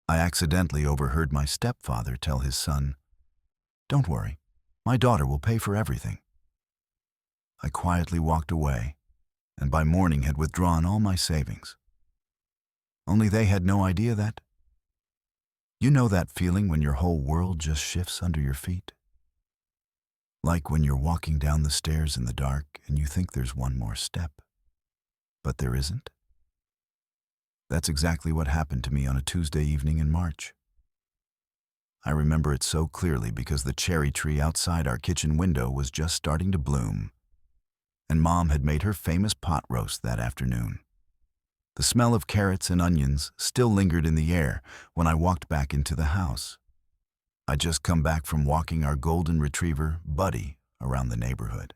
I accidentally overheard my stepfather tell his son, "Don't worry, my daughter will pay for everything." I quietly walked away, and by morning had withdrawn all my savings. Only they had no idea that. You know that feeling when your whole world just shifts under your feet? Like when you're walking down the stairs in the dark and you think there's one more step, but there isn't? That's exactly what happened to me on a Tuesday evening in March. I remember it so clearly because the cherry tree outside our kitchen window was just starting to bloom, and Mom had made her famous pot roast that afternoon. The smell of carrots and onions still lingered in the air when I walked back into the house. I'd just come back from walking our golden retriever, Buddy, around the neighborhood.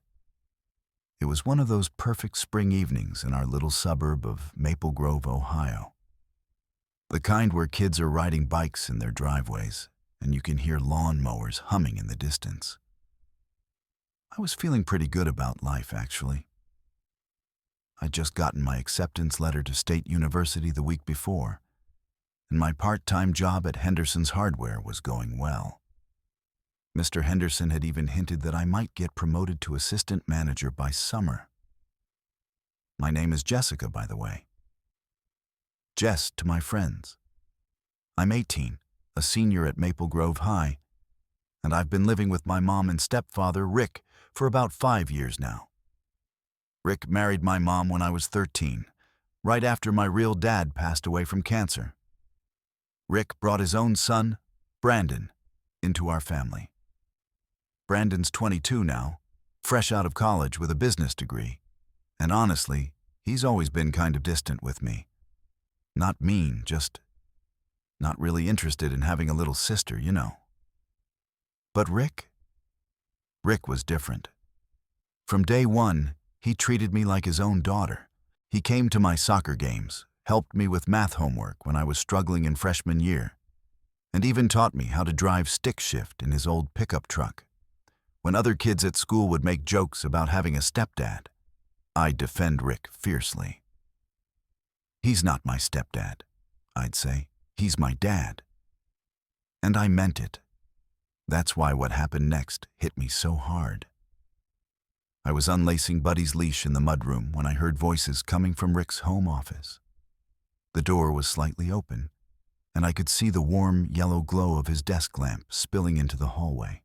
It was one of those perfect spring evenings in our little suburb of Maple Grove, Ohio. The kind where kids are riding bikes in their driveways, and you can hear lawn mowers humming in the distance. I was feeling pretty good about life, actually. I'd just gotten my acceptance letter to State University the week before, and my part-time job at Henderson's Hardware was going well. Mr. Henderson had even hinted that I might get promoted to assistant manager by summer. My name is Jessica, by the way. Jess to my friends. I'm 18, a senior at Maple Grove High, and I've been living with my mom and stepfather, Rick, for about 5 years now. Rick married my mom when I was 13, right after my real dad passed away from cancer. Rick brought his own son, Brandon, into our family. Brandon's 22 now, fresh out of college with a business degree, and honestly, he's always been kind of distant with me. Not mean, just not really interested in having a little sister, you know. But Rick was different. From day one, he treated me like his own daughter. He came to my soccer games, helped me with math homework when I was struggling in freshman year, and even taught me how to drive stick shift in his old pickup truck. When other kids at school would make jokes about having a stepdad, I'd defend Rick fiercely. "He's not my stepdad," I'd say. "He's my dad." And I meant it. That's why what happened next hit me so hard. I was unlacing Buddy's leash in the mudroom when I heard voices coming from Rick's home office. The door was slightly open, and I could see the warm yellow glow of his desk lamp spilling into the hallway.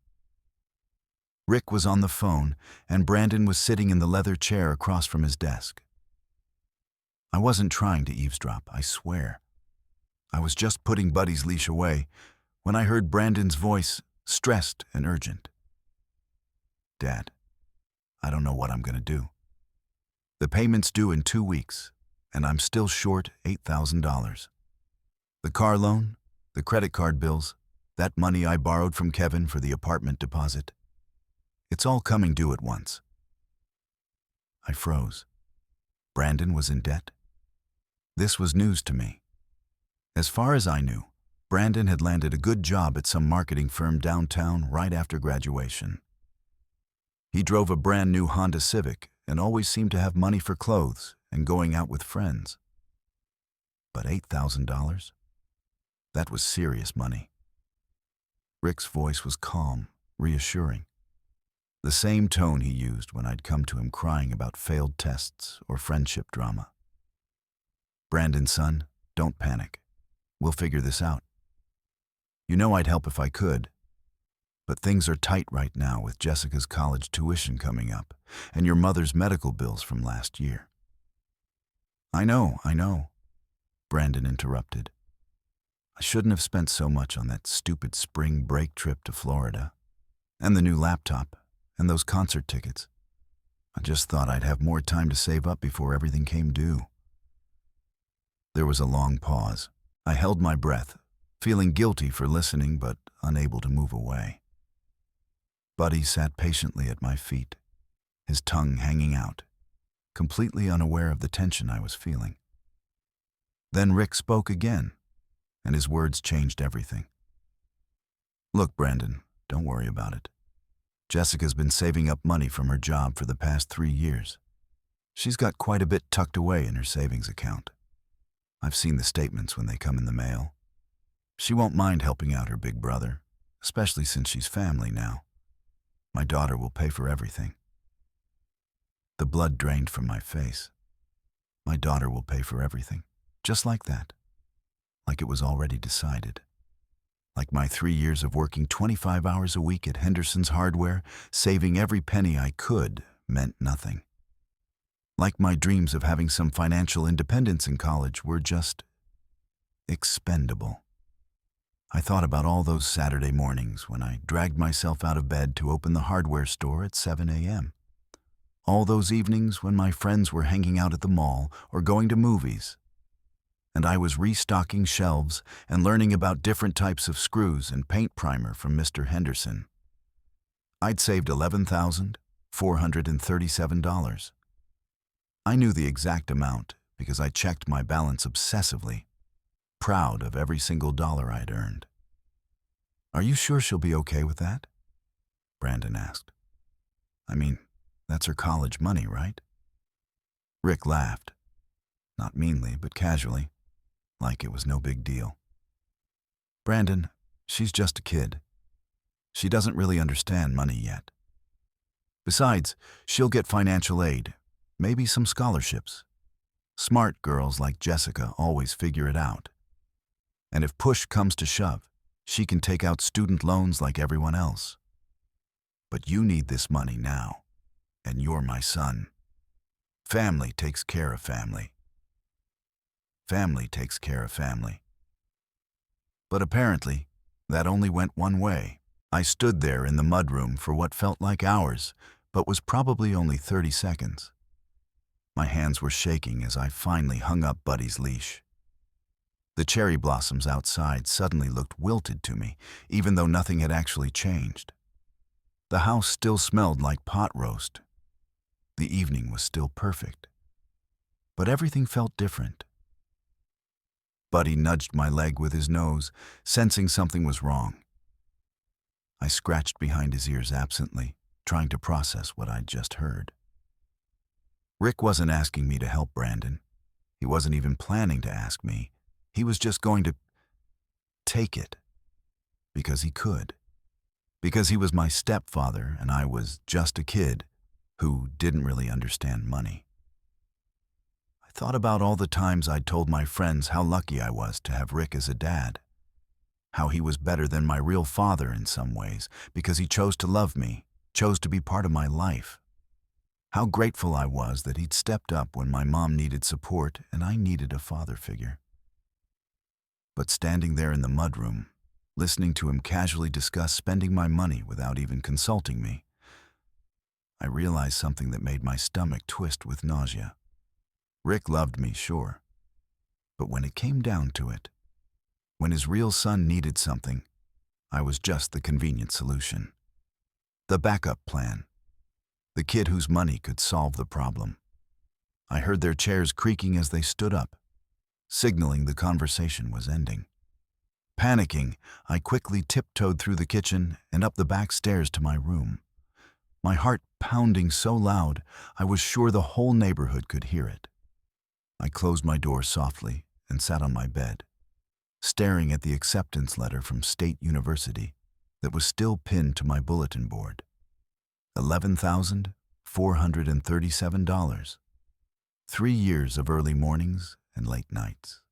Rick was on the phone, and Brandon was sitting in the leather chair across from his desk. I wasn't trying to eavesdrop, I swear. I was just putting Buddy's leash away when I heard Brandon's voice, stressed and urgent. "Dad, I don't know what I'm going to do. The payment's due in 2 weeks, and I'm still short $8,000. The car loan, the credit card bills, that money I borrowed from Kevin for the apartment deposit. It's all coming due at once." I froze. Brandon was in debt? This was news to me. As far as I knew, Brandon had landed a good job at some marketing firm downtown right after graduation. He drove a brand new Honda Civic and always seemed to have money for clothes and going out with friends. But $8,000? That was serious money. Rick's voice was calm, reassuring. The same tone he used when I'd come to him crying about failed tests or friendship drama. "Brandon, son, don't panic. We'll figure this out. You know I'd help if I could. But things are tight right now with Jessica's college tuition coming up and your mother's medical bills from last year." I know, Brandon interrupted. "I shouldn't have spent so much on that stupid spring break trip to Florida, and the new laptop, and those concert tickets. I just thought I'd have more time to save up before everything came due." There was a long pause. I held my breath, feeling guilty for listening but unable to move away. Buddy sat patiently at my feet, his tongue hanging out, completely unaware of the tension I was feeling. Then Rick spoke again, and his words changed everything. "Look, Brandon, don't worry about it. Jessica's been saving up money from her job for the past 3 years. She's got quite a bit tucked away in her savings account. I've seen the statements when they come in the mail. She won't mind helping out her big brother, especially since she's family now. My daughter will pay for everything. The blood drained from my face. My daughter will pay for everything, just like that. Like it was already decided. Like my 3 years of working 25 hours a week at Henderson's Hardware, saving every penny I could, meant nothing. Like my dreams of having some financial independence in college were just expendable. I thought about all those Saturday mornings when I dragged myself out of bed to open the hardware store at 7 a.m. All those evenings when my friends were hanging out at the mall or going to movies, and I was restocking shelves and learning about different types of screws and paint primer from Mr. Henderson. I'd saved $11,437. I knew the exact amount because I checked my balance obsessively, proud of every single dollar I'd earned. "Are you sure she'll be okay with that?" Brandon asked. "I mean, that's her college money, right?" Rick laughed, not meanly, but casually, like it was no big deal. "Brandon, she's just a kid. She doesn't really understand money yet. Besides, she'll get financial aid, maybe some scholarships. Smart girls like Jessica always figure it out. And if push comes to shove, she can take out student loans like everyone else. But you need this money now, and you're my son. Family takes care of family. Family takes care of family." But apparently, that only went one way. I stood there in the mudroom for what felt like hours, but was probably only 30 seconds. My hands were shaking as I finally hung up Buddy's leash. The cherry blossoms outside suddenly looked wilted to me, even though nothing had actually changed. The house still smelled like pot roast. The evening was still perfect. But everything felt different. Buddy nudged my leg with his nose, sensing something was wrong. I scratched behind his ears absently, trying to process what I'd just heard. Rick wasn't asking me to help Brandon. He wasn't even planning to ask me. He was just going to take it. Because he could. Because he was my stepfather and I was just a kid who didn't really understand money. I thought about all the times I'd told my friends how lucky I was to have Rick as a dad. How he was better than my real father in some ways because he chose to love me, chose to be part of my life. How grateful I was that he'd stepped up when my mom needed support and I needed a father figure. But standing there in the mudroom, listening to him casually discuss spending my money without even consulting me, I realized something that made my stomach twist with nausea. Rick loved me, sure. But when it came down to it, when his real son needed something, I was just the convenient solution. The backup plan. The kid whose money could solve the problem. I heard their chairs creaking as they stood up, signaling the conversation was ending. Panicking, I quickly tiptoed through the kitchen and up the back stairs to my room. My heart pounding so loud, I was sure the whole neighborhood could hear it. I closed my door softly and sat on my bed, staring at the acceptance letter from State University that was still pinned to my bulletin board. $11,437. 3 years of early mornings and late nights.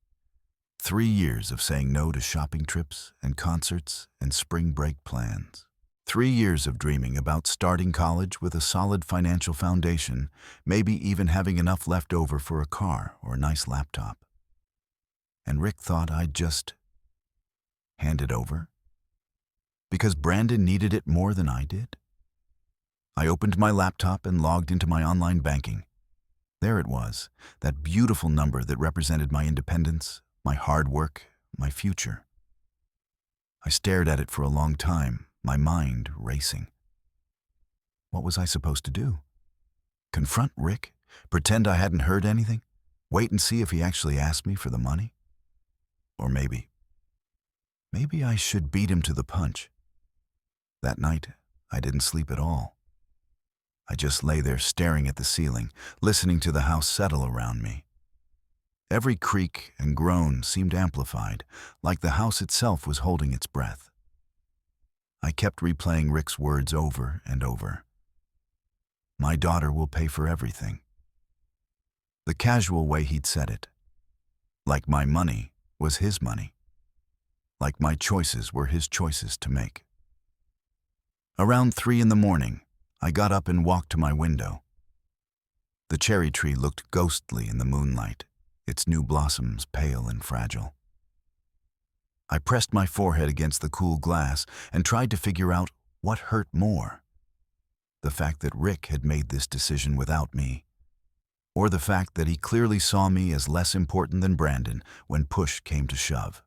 3 years of saying no to shopping trips and concerts and spring break plans. 3 years of dreaming about starting college with a solid financial foundation, maybe even having enough left over for a car or a nice laptop. And Rick thought I'd just hand it over? Because Brandon needed it more than I did? I opened my laptop and logged into my online banking. There it was, that beautiful number that represented my independence, my hard work, my future. I stared at it for a long time, my mind racing. What was I supposed to do? Confront Rick? Pretend I hadn't heard anything? Wait and see if he actually asked me for the money? Or maybe I should beat him to the punch. That night, I didn't sleep at all. I just lay there staring at the ceiling, listening to the house settle around me. Every creak and groan seemed amplified, like the house itself was holding its breath. I kept replaying Rick's words over and over. My daughter will pay for everything. The casual way he'd said it. Like my money was his money. Like my choices were his choices to make. Around 3 in the morning, I got up and walked to my window. The cherry tree looked ghostly in the moonlight, its new blossoms pale and fragile. I pressed my forehead against the cool glass and tried to figure out what hurt more. The fact that Rick had made this decision without me, or the fact that he clearly saw me as less important than Brandon when push came to shove.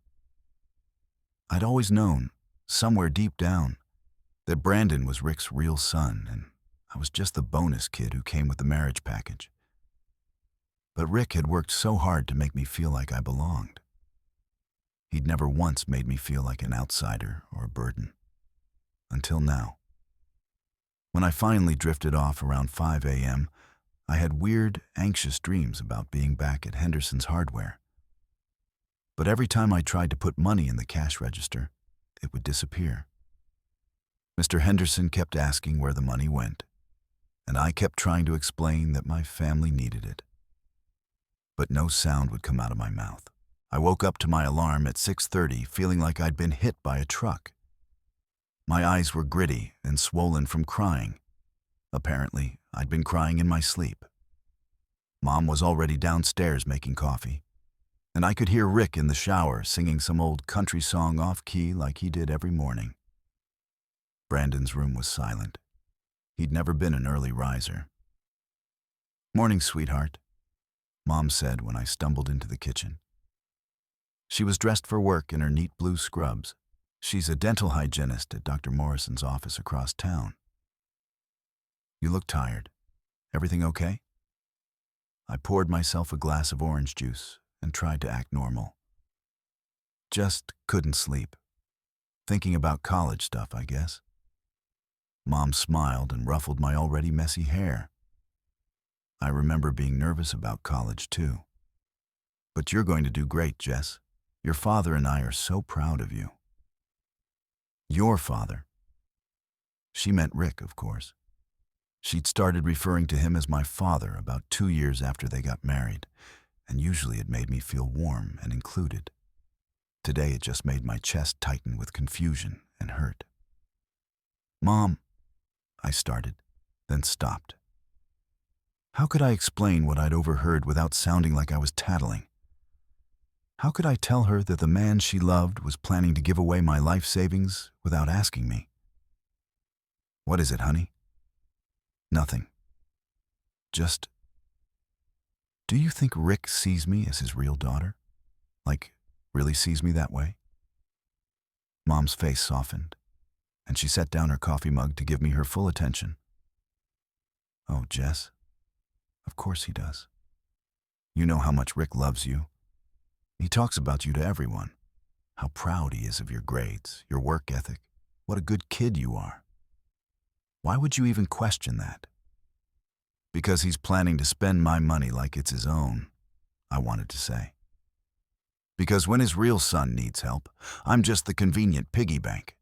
I'd always known, somewhere deep down, that Brandon was Rick's real son, and I was just the bonus kid who came with the marriage package. But Rick had worked so hard to make me feel like I belonged. He'd never once made me feel like an outsider or a burden. Until now. When I finally drifted off around 5 a.m., I had weird, anxious dreams about being back at Henderson's Hardware. But every time I tried to put money in the cash register, it would disappear. Mr. Henderson kept asking where the money went, and I kept trying to explain that my family needed it. But no sound would come out of my mouth. I woke up to my alarm at 6:30, feeling like I'd been hit by a truck. My eyes were gritty and swollen from crying. Apparently, I'd been crying in my sleep. Mom was already downstairs making coffee, and I could hear Rick in the shower singing some old country song off-key like he did every morning. Brandon's room was silent. He'd never been an early riser. "Morning, sweetheart," Mom said when I stumbled into the kitchen. She was dressed for work in her neat blue scrubs. She's a dental hygienist at Dr. Morrison's office across town. "You look tired. Everything okay?" I poured myself a glass of orange juice and tried to act normal. Just couldn't sleep. Thinking about college stuff, I guess. Mom smiled and ruffled my already messy hair. I remember being nervous about college, too. "But you're going to do great, Jess. Your father and I are so proud of you." "Your father." She meant Rick, of course. She'd started referring to him as my father about 2 years after they got married, and usually it made me feel warm and included. Today it just made my chest tighten with confusion and hurt. "Mom," I started, then stopped. How could I explain what I'd overheard without sounding like I was tattling? How could I tell her that the man she loved was planning to give away my life savings without asking me? "What is it, honey?" "Nothing. Just, do you think Rick sees me as his real daughter? Like, really sees me that way?" Mom's face softened, and she set down her coffee mug to give me her full attention. "Oh, Jess, of course he does. You know how much Rick loves you. He talks about you to everyone. How proud he is of your grades, your work ethic, what a good kid you are. Why would you even question that?" "Because he's planning to spend my money like it's his own," I wanted to say. "Because when his real son needs help, I'm just the convenient piggy bank."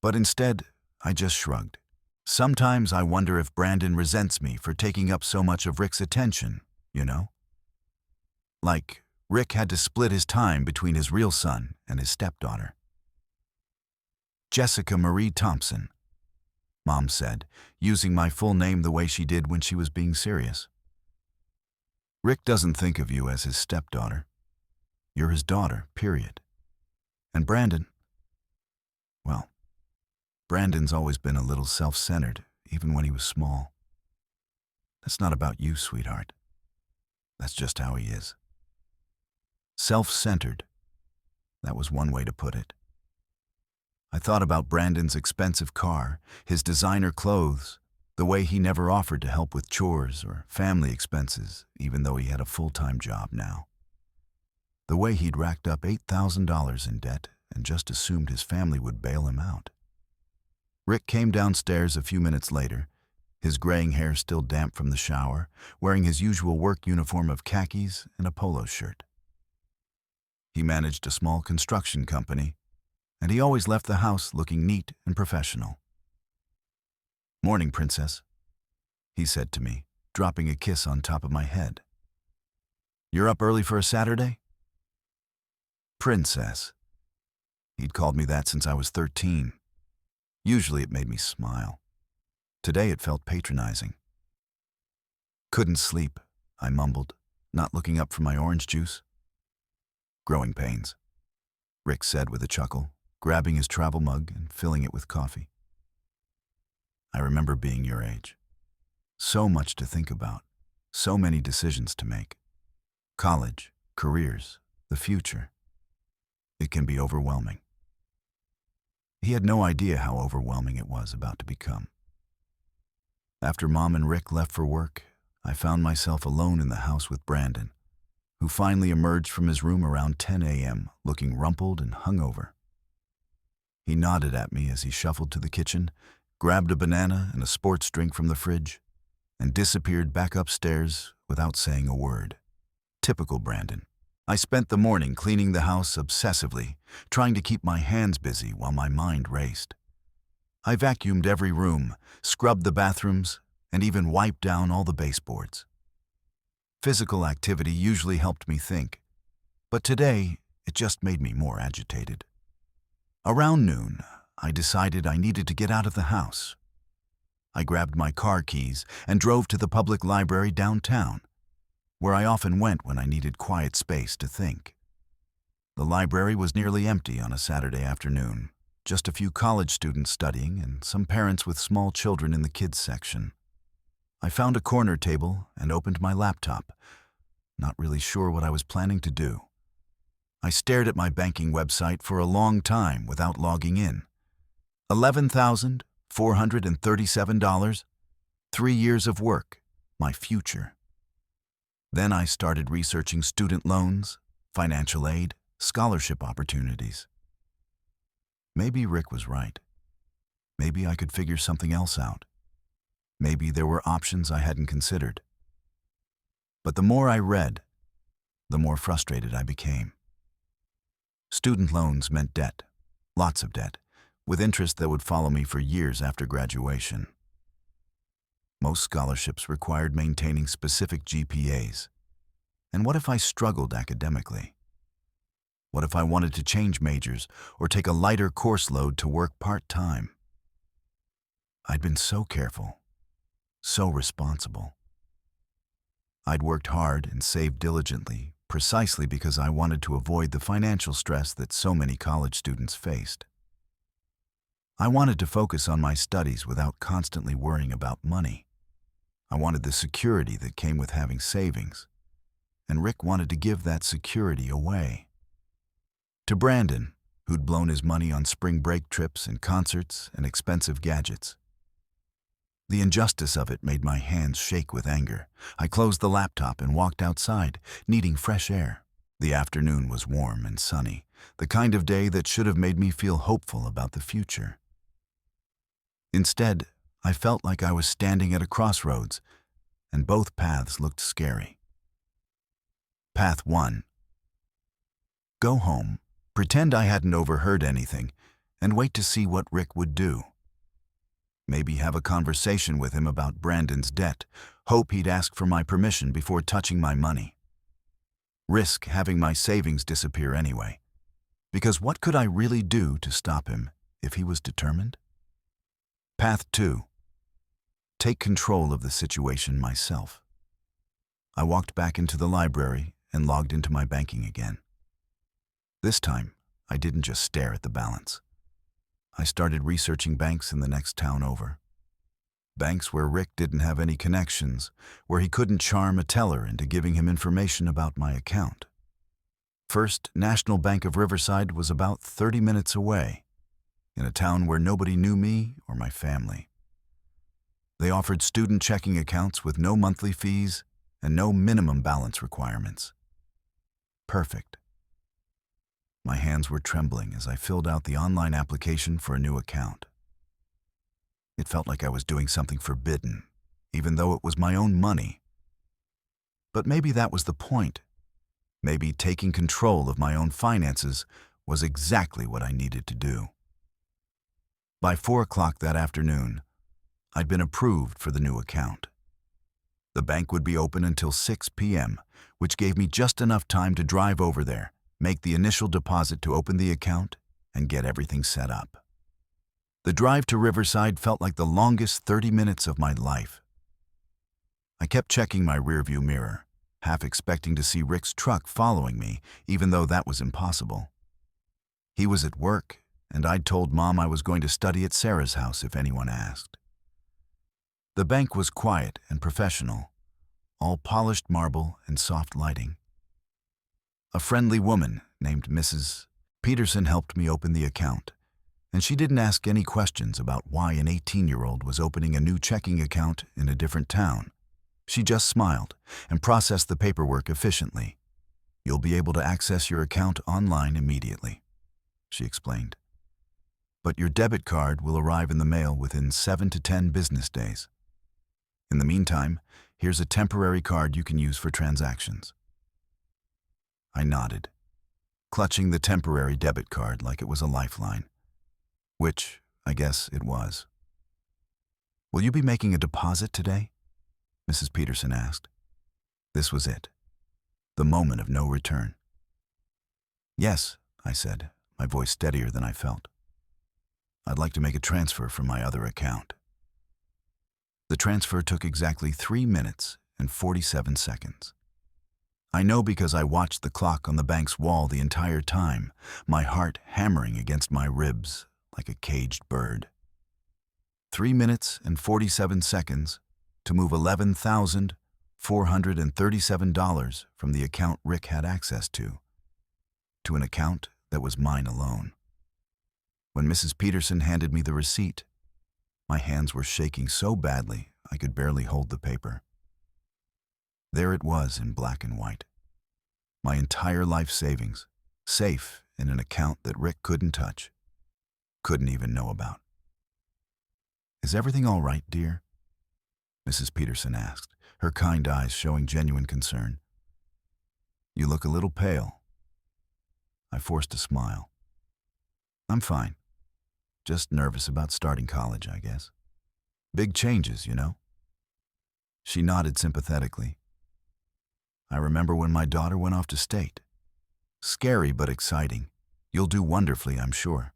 But instead, I just shrugged. Sometimes I wonder if Brandon resents me for taking up so much of Rick's attention, you know? Like, Rick had to split his time between his real son and his stepdaughter. "Jessica Marie Thompson," Mom said, using my full name the way she did when she was being serious. "Rick doesn't think of you as his stepdaughter. You're his daughter, period. And Brandon, well, Brandon's always been a little self-centered, even when he was small. That's not about you, sweetheart. That's just how he is. Self-centered. That was one way to put it. I thought about Brandon's expensive car, his designer clothes, the way he never offered to help with chores or family expenses, even though he had a full-time job now. The way he'd racked up $8,000 in debt and just assumed his family would bail him out. Rick came downstairs a few minutes later, his graying hair still damp from the shower, wearing his usual work uniform of khakis and a polo shirt. He managed a small construction company, and he always left the house looking neat and professional. "Morning, Princess," he said to me, dropping a kiss on top of my head. "You're up early for a Saturday?" Princess. He'd called me that since I was 13. Usually it made me smile. Today it felt patronizing. "Couldn't sleep," I mumbled, not looking up from my orange juice. "Growing pains," Rick said with a chuckle, grabbing his travel mug and filling it with coffee. I remember being your age. So much to think about, so many decisions to make. College, careers, the future. It can be overwhelming. He had no idea how overwhelming it was about to become. After Mom and Rick left for work, I found myself alone in the house with Brandon, who finally emerged from his room around 10 a.m., looking rumpled and hungover. He nodded at me as he shuffled to the kitchen, grabbed a banana and a sports drink from the fridge, and disappeared back upstairs without saying a word. Typical Brandon. I spent the morning cleaning the house obsessively, trying to keep my hands busy while my mind raced. I vacuumed every room, scrubbed the bathrooms, and even wiped down all the baseboards. Physical activity usually helped me think, but today it just made me more agitated. Around noon, I decided I needed to get out of the house. I grabbed my car keys and drove to the public library downtown, where I often went when I needed quiet space to think. The library was nearly empty on a Saturday afternoon, just a few college students studying and some parents with small children in the kids section. I found a corner table and opened my laptop, not really sure what I was planning to do. I stared at my banking website for a long time without logging in. $11,437, 3 years of work, my future. Then I started researching student loans, financial aid, scholarship opportunities. Maybe Rick was right. Maybe I could figure something else out. Maybe there were options I hadn't considered. But the more I read, the more frustrated I became. Student loans meant debt, lots of debt, with interest that would follow me for years after graduation. Most scholarships required maintaining specific GPAs. And what if I struggled academically? What if I wanted to change majors or take a lighter course load to work part-time? I'd been so careful, so responsible. I'd worked hard and saved diligently, precisely because I wanted to avoid the financial stress that so many college students faced. I wanted to focus on my studies without constantly worrying about money. I wanted the security that came with having savings, and Rick wanted to give that security away. To Brandon, who'd blown his money on spring break trips and concerts and expensive gadgets. The injustice of it made my hands shake with anger. I closed the laptop and walked outside, needing fresh air. The afternoon was warm and sunny, the kind of day that should have made me feel hopeful about the future. Instead, I felt like I was standing at a crossroads, and both paths looked scary. Path 1. Go home, pretend I hadn't overheard anything, and wait to see what Rick would do. Maybe have a conversation with him about Brandon's debt, hope he'd ask for my permission before touching my money. Risk having my savings disappear anyway, because what could I really do to stop him if he was determined? Path 2. Take control of the situation myself. I walked back into the library and logged into my banking again. This time, I didn't just stare at the balance. I started researching banks in the next town over. Banks where Rick didn't have any connections, where he couldn't charm a teller into giving him information about my account. First National Bank of Riverside was about 30 minutes away, in a town where nobody knew me or my family. They offered student checking accounts with no monthly fees and no minimum balance requirements. Perfect. My hands were trembling as I filled out the online application for a new account. It felt like I was doing something forbidden, even though it was my own money. But maybe that was the point. Maybe taking control of my own finances was exactly what I needed to do. By 4 o'clock that afternoon, I'd been approved for the new account. The bank would be open until 6 p.m., which gave me just enough time to drive over there, make the initial deposit to open the account, and get everything set up. The drive to Riverside felt like the longest 30 minutes of my life. I kept checking my rearview mirror, half expecting to see Rick's truck following me, even though that was impossible. He was at work, and I'd told Mom I was going to study at Sarah's house if anyone asked. The bank was quiet and professional, all polished marble and soft lighting. A friendly woman named Mrs. Peterson helped me open the account, and she didn't ask any questions about why an 18-year-old was opening a new checking account in a different town. She just smiled and processed the paperwork efficiently. "You'll be able to access your account online immediately," she explained. "But your debit card will arrive in the mail within 7 to 10 business days. In the meantime, here's a temporary card you can use for transactions." I nodded, clutching the temporary debit card like it was a lifeline, which I guess it was. "Will you be making a deposit today?" Mrs. Peterson asked. This was it, the moment of no return. "Yes," I said, my voice steadier than I felt. "I'd like to make a transfer from my other account." The transfer took exactly 3 minutes and 47 seconds. I know because I watched the clock on the bank's wall the entire time, my heart hammering against my ribs like a caged bird. 3 minutes and 47 seconds to move $11,437 from the account Rick had access to an account that was mine alone. When Mrs. Peterson handed me the receipt, my hands were shaking so badly I could barely hold the paper. There it was in black and white. My entire life savings, safe in an account that Rick couldn't touch, couldn't even know about. "Is everything all right, dear?" Mrs. Peterson asked, her kind eyes showing genuine concern. "You look a little pale." I forced a smile. "I'm fine. Just nervous about starting college, I guess. Big changes, you know." She nodded sympathetically. "I remember when my daughter went off to state. Scary but exciting. You'll do wonderfully, I'm sure."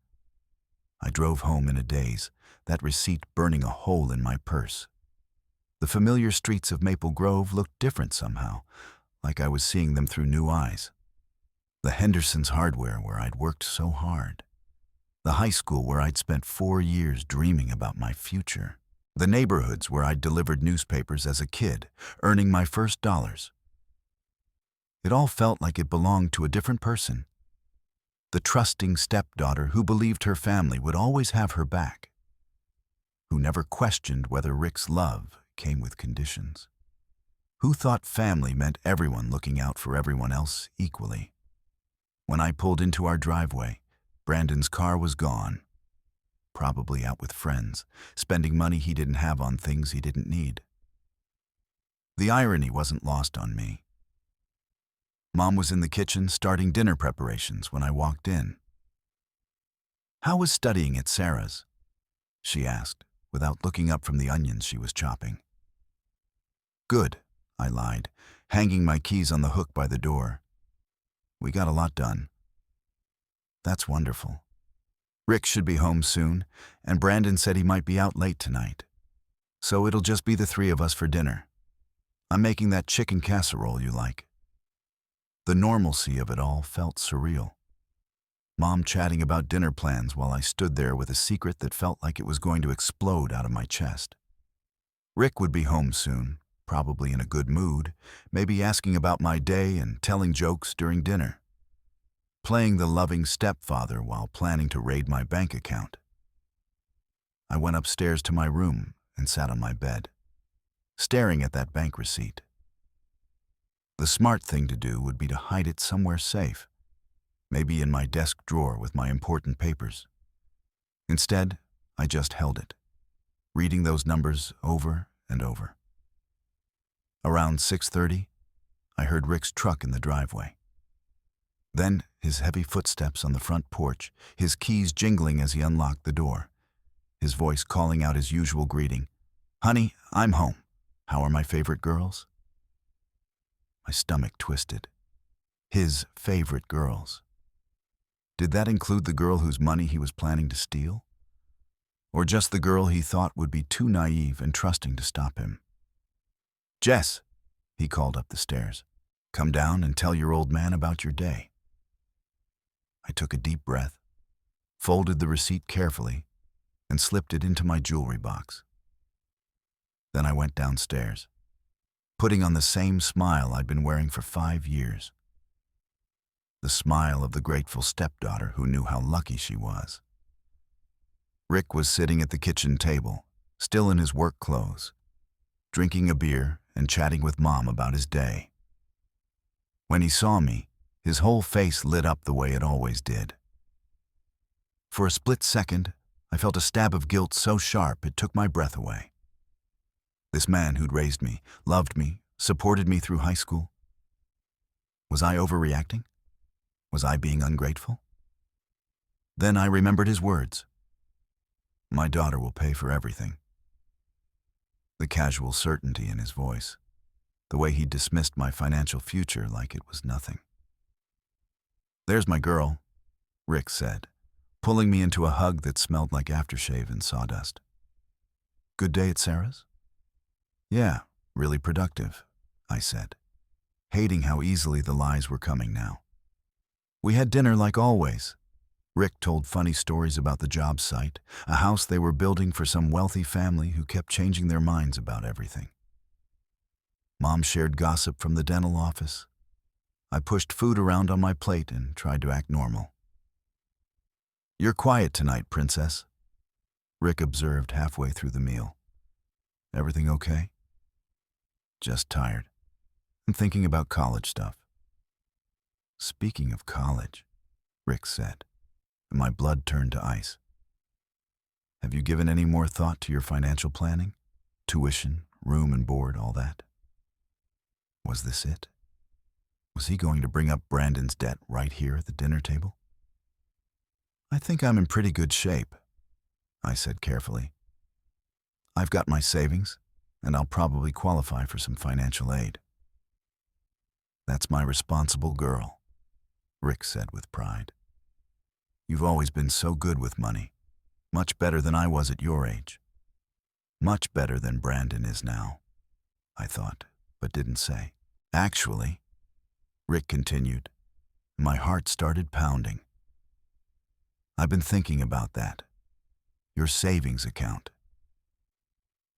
I drove home in a daze, that receipt burning a hole in my purse. The familiar streets of Maple Grove looked different somehow, like I was seeing them through new eyes. The Henderson's Hardware where I'd worked so hard. The high school where I'd spent 4 years dreaming about my future. The neighborhoods where I'd delivered newspapers as a kid, earning my first dollars. It all felt like it belonged to a different person. The trusting stepdaughter who believed her family would always have her back. Who never questioned whether Rick's love came with conditions. Who thought family meant everyone looking out for everyone else equally. When I pulled into our driveway, Brandon's car was gone. Probably out with friends, spending money he didn't have on things he didn't need. The irony wasn't lost on me. Mom was in the kitchen starting dinner preparations when I walked in. "How was studying at Sarah's?" she asked, without looking up from the onions she was chopping. "Good," I lied, hanging my keys on the hook by the door. "We got a lot done." "That's wonderful. Rick should be home soon, and Brandon said he might be out late tonight. So it'll just be the 3 of us for dinner. I'm making that chicken casserole you like." The normalcy of it all felt surreal. Mom chatting about dinner plans while I stood there with a secret that felt like it was going to explode out of my chest. Rick would be home soon, probably in a good mood, maybe asking about my day and telling jokes during dinner. Playing the loving stepfather while planning to raid my bank account. I went upstairs to my room and sat on my bed, staring at that bank receipt. The smart thing to do would be to hide it somewhere safe, maybe in my desk drawer with my important papers. Instead, I just held it, reading those numbers over and over. Around 6:30, I heard Rick's truck in the driveway. Then his heavy footsteps on the front porch, his keys jingling as he unlocked the door, his voice calling out his usual greeting, "Honey, I'm home. How are my favorite girls?" My stomach twisted. His favorite girls. Did that include the girl whose money he was planning to steal? Or just the girl he thought would be too naive and trusting to stop him? "Jess," he called up the stairs, "come down and tell your old man about your day." I took a deep breath, folded the receipt carefully, and slipped it into my jewelry box. Then I went downstairs, putting on the same smile I'd been wearing for 5 years. The smile of the grateful stepdaughter who knew how lucky she was. Rick was sitting at the kitchen table, still in his work clothes, drinking a beer and chatting with Mom about his day. When he saw me, his whole face lit up the way it always did. For a split second, I felt a stab of guilt so sharp it took my breath away. This man who'd raised me, loved me, supported me through high school. Was I overreacting? Was I being ungrateful? Then I remembered his words. My daughter will pay for everything. The casual certainty in his voice, the way he dismissed my financial future like it was nothing. "There's my girl," Rick said, pulling me into a hug that smelled like aftershave and sawdust. "Good day at Sarah's?" "Yeah, really productive," I said, hating how easily the lies were coming now. We had dinner like always. Rick told funny stories about the job site, a house they were building for some wealthy family who kept changing their minds about everything. Mom shared gossip from the dental office. I pushed food around on my plate and tried to act normal. "You're quiet tonight, princess," Rick observed halfway through the meal. "Everything okay?" "Just tired. I'm thinking about college stuff." "Speaking of college," Rick said, and my blood turned to ice. "Have you given any more thought to your financial planning? Tuition, room and board, all that?" Was this it? Was he going to bring up Brandon's debt right here at the dinner table? "I think I'm in pretty good shape," I said carefully. "I've got my savings, and I'll probably qualify for some financial aid." "That's my responsible girl," Rick said with pride. "You've always been so good with money, much better than I was at your age. Much better than Brandon is now," I thought, but didn't say. "Actually," Rick continued, my heart started pounding. "I've been thinking about that. Your savings account.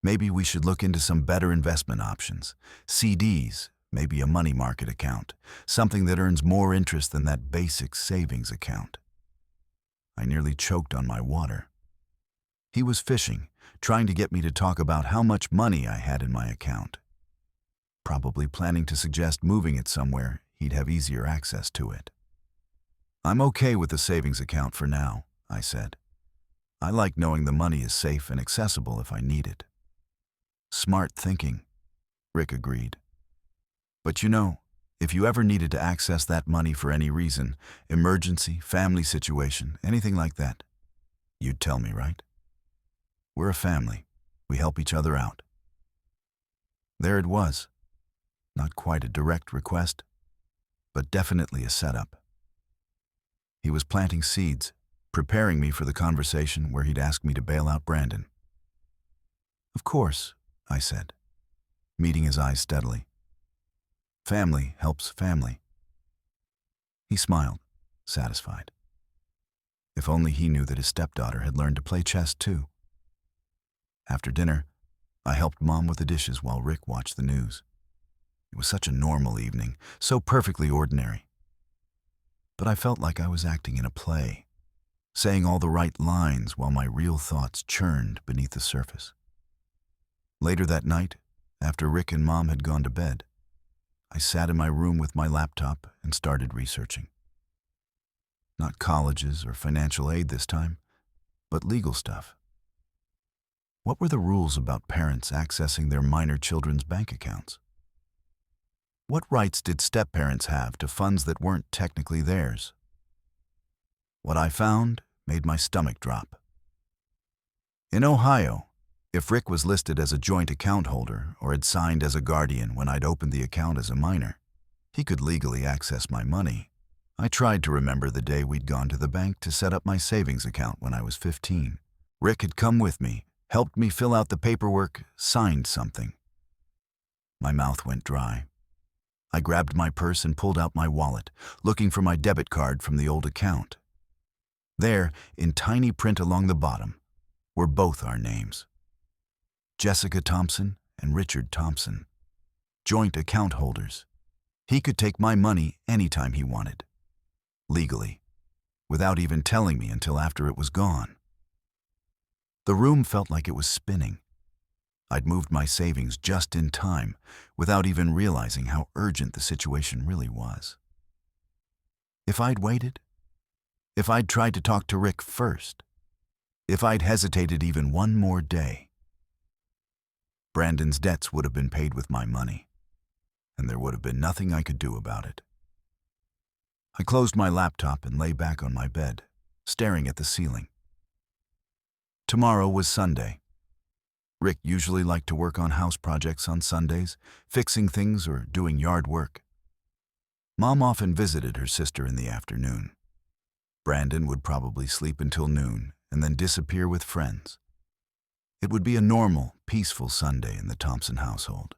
Maybe we should look into some better investment options. CDs, maybe a money market account, something that earns more interest than that basic savings account." I nearly choked on my water. He was fishing, trying to get me to talk about how much money I had in my account. Probably planning to suggest moving it somewhere he'd have easier access to it. "I'm okay with the savings account for now," I said. "I like knowing the money is safe and accessible if I need it." "Smart thinking," Rick agreed. "But you know, if you ever needed to access that money for any reason, emergency, family situation, anything like that, you'd tell me, right? We're a family. We help each other out." There it was. Not quite a direct request, but definitely a setup. He was planting seeds, preparing me for the conversation where he'd ask me to bail out Brandon. "Of course," I said, meeting his eyes steadily. "Family helps family." He smiled, satisfied. If only he knew that his stepdaughter had learned to play chess too. After dinner, I helped Mom with the dishes while Rick watched the news. It was such a normal evening, so perfectly ordinary. But I felt like I was acting in a play, saying all the right lines while my real thoughts churned beneath the surface. Later that night, after Rick and Mom had gone to bed, I sat in my room with my laptop and started researching. Not colleges or financial aid this time, but legal stuff. What were the rules about parents accessing their minor children's bank accounts? What rights did step-parents have to funds that weren't technically theirs? What I found made my stomach drop. In Ohio, if Rick was listed as a joint account holder or had signed as a guardian when I'd opened the account as a minor, he could legally access my money. I tried to remember the day we'd gone to the bank to set up my savings account when I was 15. Rick had come with me, helped me fill out the paperwork, signed something. My mouth went dry. I grabbed my purse and pulled out my wallet, looking for my debit card from the old account. There, in tiny print along the bottom, were both our names. Jessica Thompson and Richard Thompson. Joint account holders. He could take my money anytime he wanted. Legally. Without even telling me until after it was gone. The room felt like it was spinning. I'd moved my savings just in time, without even realizing how urgent the situation really was. If I'd waited, if I'd tried to talk to Rick first, if I'd hesitated even one more day, Brandon's debts would have been paid with my money, and there would have been nothing I could do about it. I closed my laptop and lay back on my bed, staring at the ceiling. Tomorrow was Sunday. Rick usually liked to work on house projects on Sundays, fixing things or doing yard work. Mom often visited her sister in the afternoon. Brandon would probably sleep until noon and then disappear with friends. It would be a normal, peaceful Sunday in the Thompson household.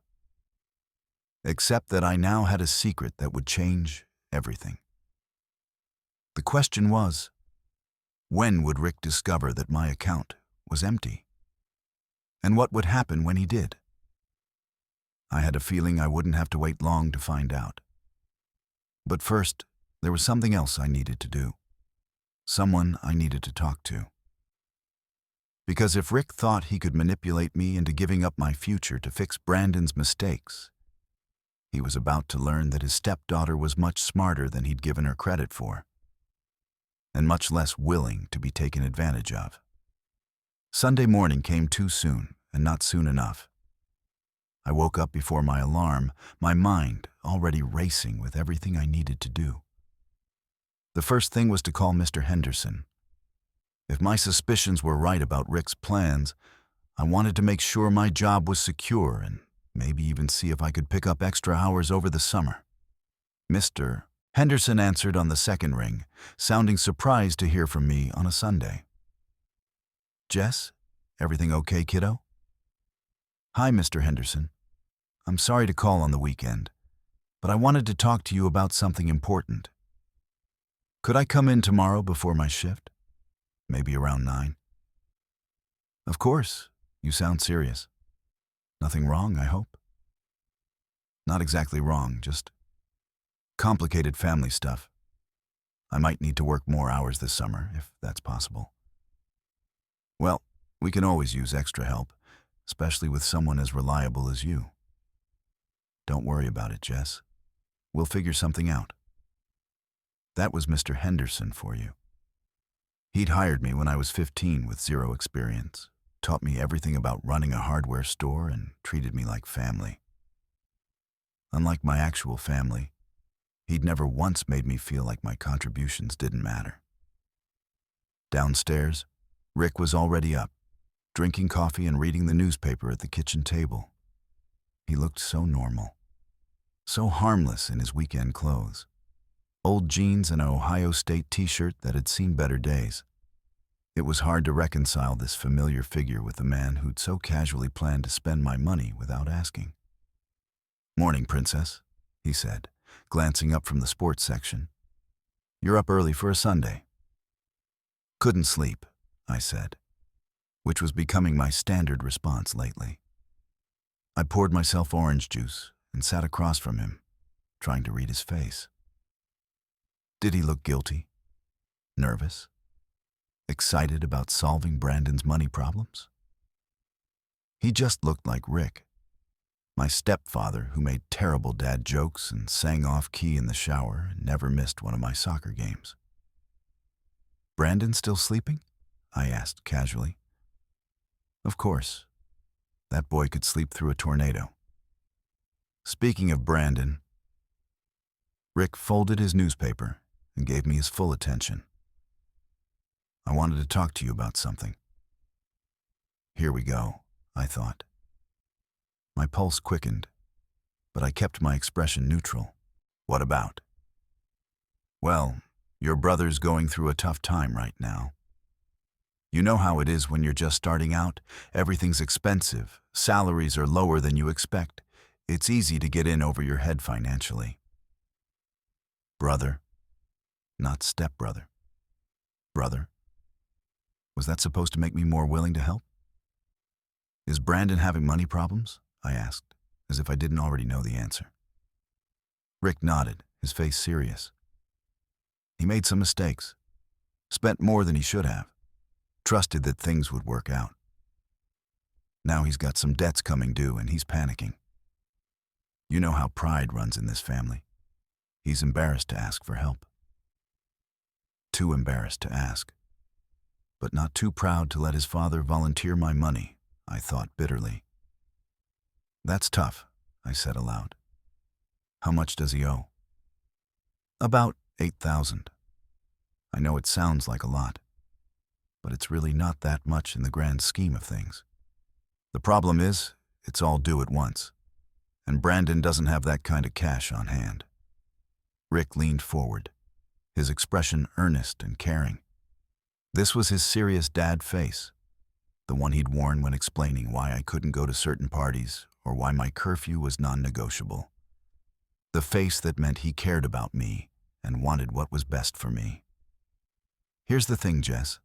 Except that I now had a secret that would change everything. The question was, when would Rick discover that my account was empty? And what would happen when he did? I had a feeling I wouldn't have to wait long to find out. But first, there was something else I needed to do. Someone I needed to talk to. Because if Rick thought he could manipulate me into giving up my future to fix Brandon's mistakes, he was about to learn that his stepdaughter was much smarter than he'd given her credit for, and much less willing to be taken advantage of. Sunday morning came too soon, and not soon enough. I woke up before my alarm, my mind already racing with everything I needed to do. The first thing was to call Mr. Henderson. If my suspicions were right about Rick's plans, I wanted to make sure my job was secure and maybe even see if I could pick up extra hours over the summer. Mr. Henderson answered on the second ring, sounding surprised to hear from me on a Sunday. Jess, everything okay, kiddo? Hi, Mr. Henderson. I'm sorry to call on the weekend, but I wanted to talk to you about something important. Could I come in tomorrow before my shift? Maybe around 9? Of course. You sound serious. Nothing wrong, I hope? Not exactly wrong, just complicated family stuff. I might need to work more hours this summer, if that's possible. Well, we can always use extra help, especially with someone as reliable as you. Don't worry about it, Jess. We'll figure something out. That was Mr. Henderson for you. He'd hired me when I was 15 with zero experience, taught me everything about running a hardware store, and treated me like family. Unlike my actual family, he'd never once made me feel like my contributions didn't matter. Downstairs, Rick was already up, drinking coffee and reading the newspaper at the kitchen table. He looked so normal, so harmless in his weekend clothes. Old jeans and an Ohio State t-shirt that had seen better days. It was hard to reconcile this familiar figure with the man who'd so casually planned to spend my money without asking. Morning, Princess, he said, glancing up from the sports section. You're up early for a Sunday. Couldn't sleep, I said, which was becoming my standard response lately. I poured myself orange juice and sat across from him, trying to read his face. Did he look guilty? Nervous? Excited about solving Brandon's money problems? He just looked like Rick, my stepfather who made terrible dad jokes and sang off-key in the shower and never missed one of my soccer games. Brandon still sleeping? I asked casually. Of course. That boy could sleep through a tornado. Speaking of Brandon, Rick folded his newspaper and gave me his full attention. I wanted to talk to you about something. Here we go, I thought. My pulse quickened, but I kept my expression neutral. What about? Well, your brother's going through a tough time right now. You know how it is when you're just starting out. Everything's expensive, salaries are lower than you expect. It's easy to get in over your head financially. Brother, not stepbrother. Brother? Was that supposed to make me more willing to help? Is Brandon having money problems? I asked, as if I didn't already know the answer. Rick nodded, his face serious. He made some mistakes, spent more than he should have, trusted that things would work out. Now he's got some debts coming due and he's panicking. You know how pride runs in this family. He's embarrassed to ask for help. Too embarrassed to ask, but not too proud to let his father volunteer my money, I thought bitterly. That's tough, I said aloud. How much does he owe? About $8,000. I know it sounds like a lot, but it's really not that much in the grand scheme of things. The problem is, it's all due at once, and Brandon doesn't have that kind of cash on hand. Rick leaned forward, his expression earnest and caring. This was his serious dad face, the one he'd worn when explaining why I couldn't go to certain parties or why my curfew was non-negotiable. The face that meant he cared about me and wanted what was best for me. Here's the thing, Jess.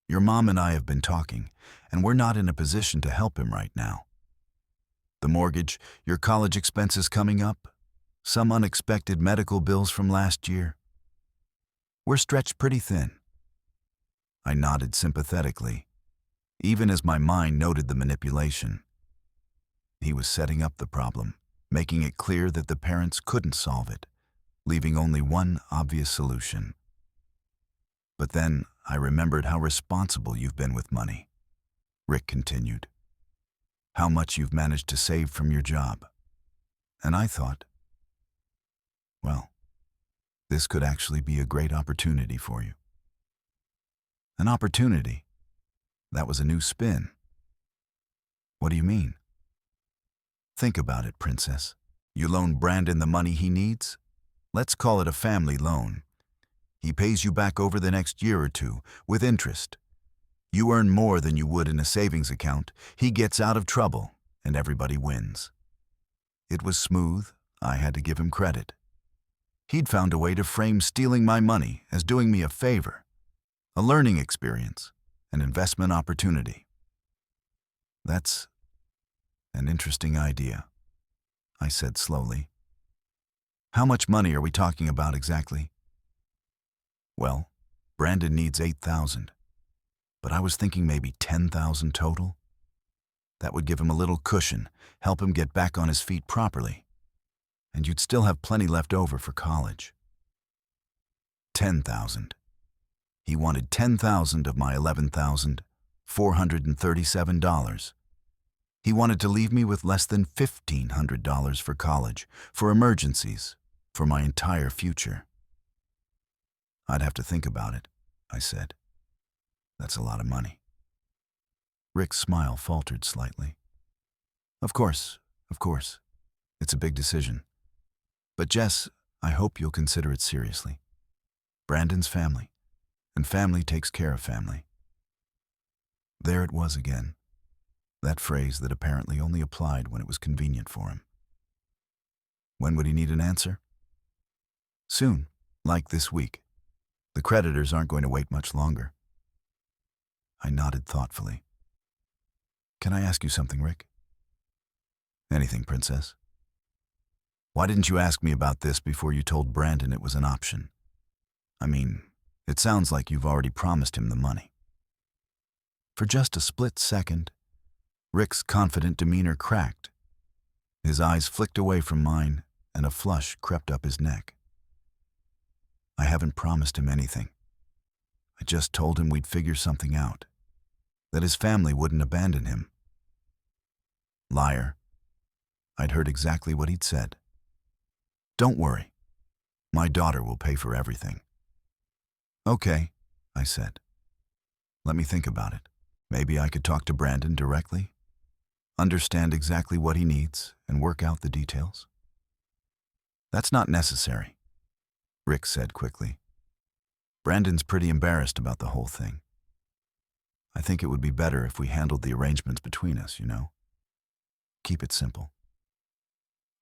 Your mom and I have been talking, and we're not in a position to help him right now. The mortgage, your college expenses coming up, some unexpected medical bills from last year. We're stretched pretty thin. I nodded sympathetically, even as my mind noted the manipulation. He was setting up the problem, making it clear that the parents couldn't solve it, leaving only one obvious solution. But then I remembered how responsible you've been with money, Rick continued. How much you've managed to save from your job. And I thought, well, this could actually be a great opportunity for you. An opportunity? That was a new spin. What do you mean? Think about it, Princess. You loan Brandon the money he needs? Let's call it a family loan. He pays you back over the next year or two, with interest. You earn more than you would in a savings account, he gets out of trouble, and everybody wins. It was smooth, I had to give him credit. He'd found a way to frame stealing my money as doing me a favor, a learning experience, an investment opportunity. That's an interesting idea, I said slowly. How much money are we talking about exactly? Well, Brandon needs $8,000, but I was thinking maybe $10,000 total. That would give him a little cushion, help him get back on his feet properly, and you'd still have plenty left over for college. $10,000. He wanted $10,000 of my $11,437. He wanted to leave me with less than $1,500 for college, for emergencies, for my entire future. I'd have to think about it, I said. That's a lot of money. Rick's smile faltered slightly. Of course. It's a big decision. But Jess, I hope you'll consider it seriously. Brandon's family, and family takes care of family. There it was again. That phrase that apparently only applied when it was convenient for him. When would he need an answer? Soon, like this week. The creditors aren't going to wait much longer. I nodded thoughtfully. Can I ask you something, Rick? Anything, Princess. Why didn't you ask me about this before you told Brandon it was an option? I mean, it sounds like you've already promised him the money. For just a split second, Rick's confident demeanor cracked. His eyes flicked away from mine, and a flush crept up his neck. I haven't promised him anything. I just told him we'd figure something out, that his family wouldn't abandon him. Liar. I'd heard exactly what he'd said. Don't worry, My daughter will pay for everything. Okay, I said. Let me think about it. Maybe I could talk to Brandon directly, understand exactly what he needs, and work out the details. That's not necessary, Rick said quickly. Brandon's pretty embarrassed about the whole thing. I think it would be better if we handled the arrangements between us, you know? Keep it simple.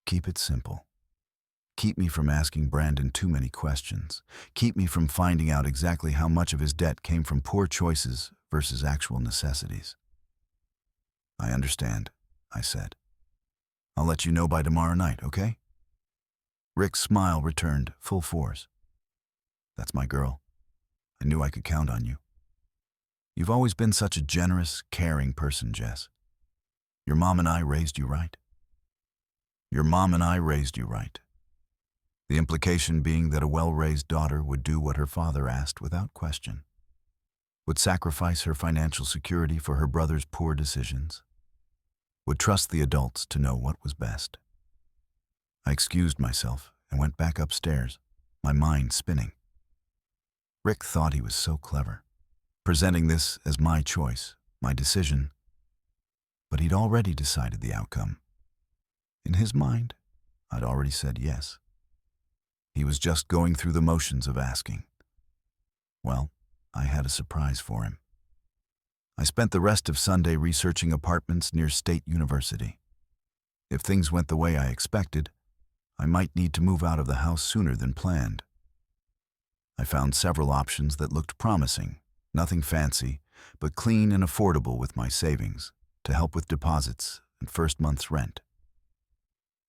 Keep it simple. Keep me from asking Brandon too many questions. Keep me from finding out exactly how much of his debt came from poor choices versus actual necessities. I understand, I said. I'll let you know by tomorrow night, okay? Rick's smile returned full force. That's my girl. I knew I could count on you. You've always been such a generous, caring person, Jess. Your mom and I raised you right. Your mom and I raised you right. The implication being that a well-raised daughter would do what her father asked without question, would sacrifice her financial security for her brother's poor decisions, would trust the adults to know what was best. I excused myself and went back upstairs, my mind spinning. Rick thought he was so clever, presenting this as my choice, my decision, but he'd already decided the outcome. In his mind, I'd already said yes. He was just going through the motions of asking. Well, I had a surprise for him. I spent the rest of Sunday researching apartments near State University. If things went the way I expected, I might need to move out of the house sooner than planned. I found several options that looked promising, nothing fancy, but clean and affordable with my savings, to help with deposits and first month's rent.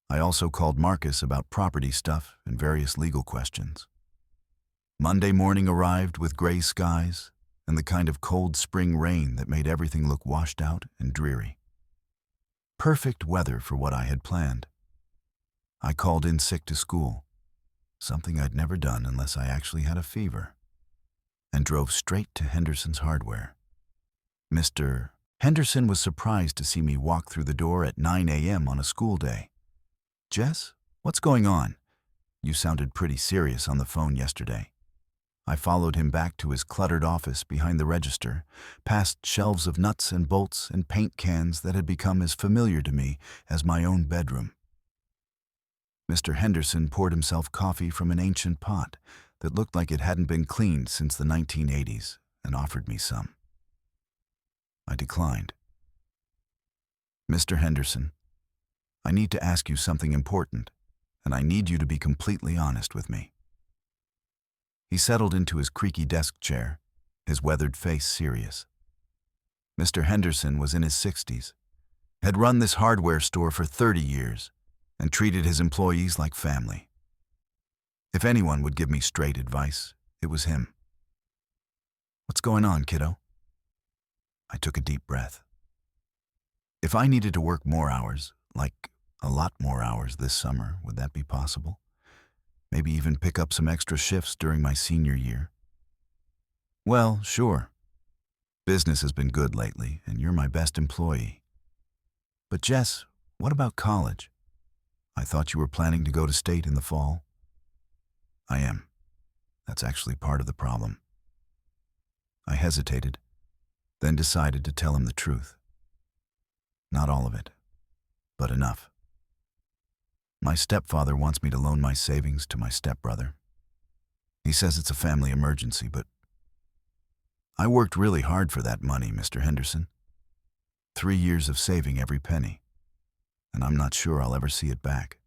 I also called Marcus about property stuff and various legal questions. Monday morning arrived with gray skies and the kind of cold spring rain that made everything look washed out and dreary. Perfect weather for what I had planned. I called in sick to school, something I'd never done unless I actually had a fever, and drove straight to Henderson's Hardware. Mr. Henderson was surprised to see me walk through the door at 9 a.m. on a school day. Jess, what's going on? You sounded pretty serious on the phone yesterday. I followed him back to his cluttered office behind the register, past shelves of nuts and bolts and paint cans that had become as familiar to me as my own bedroom. Mr. Henderson poured himself coffee from an ancient pot that looked like it hadn't been cleaned since the 1980s and offered me some. I declined. Mr. Henderson, I need to ask you something important, and I need you to be completely honest with me. He settled into his creaky desk chair, his weathered face serious. Mr. Henderson was in his 60s, had run this hardware store for 30 years, and treated his employees like family. If anyone would give me straight advice, it was him. What's going on, kiddo? I took a deep breath. If I needed to work more hours, like a lot more hours this summer, would that be possible? Maybe even pick up some extra shifts during my senior year? Well, sure. Business has been good lately, and you're my best employee. But Jess, what about college? I thought you were planning to go to State in the fall. I am. That's actually part of the problem. I hesitated, then decided to tell him the truth. Not all of it, but enough. My stepfather wants me to loan my savings to my stepbrother. He says it's a family emergency, but I worked really hard for that money, Mr. Henderson. 3 years of saving every penny, and I'm not sure I'll ever see it back.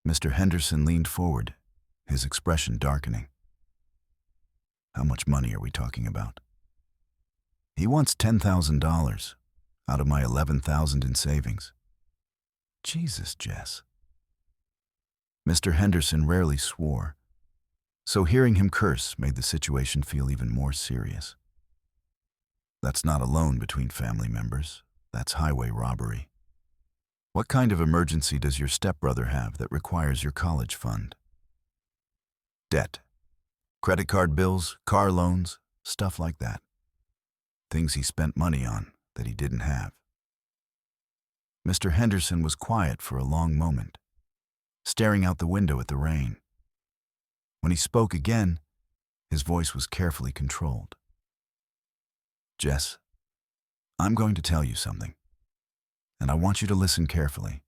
Mr. Henderson leaned forward, his expression darkening. How much money are we talking about? He wants $10,000 out of my $11,000 in savings. Jesus, Jess. Mr. Henderson rarely swore, so hearing him curse made the situation feel even more serious. That's not a loan between family members. That's highway robbery. What kind of emergency does your stepbrother have that requires your college fund? Debt. Credit card bills, car loans, stuff like that. Things he spent money on that he didn't have. Mr. Henderson was quiet for a long moment, staring out the window at the rain. When he spoke again, his voice was carefully controlled. "Jess, I'm going to tell you something, and I want you to listen carefully.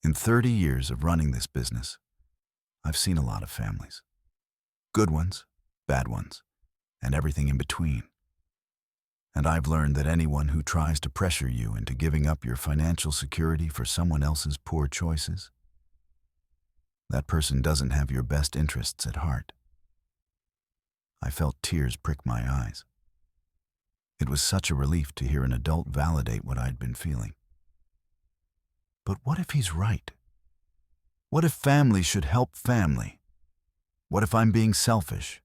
In 30 years of running this business, I've seen a lot of families. Good ones, bad ones, and everything in between. And I've learned that anyone who tries to pressure you into giving up your financial security for someone else's poor choices, that person doesn't have your best interests at heart." I felt tears prick my eyes. It was such a relief to hear an adult validate what I'd been feeling. But what if he's right? What if family should help family? What if I'm being selfish?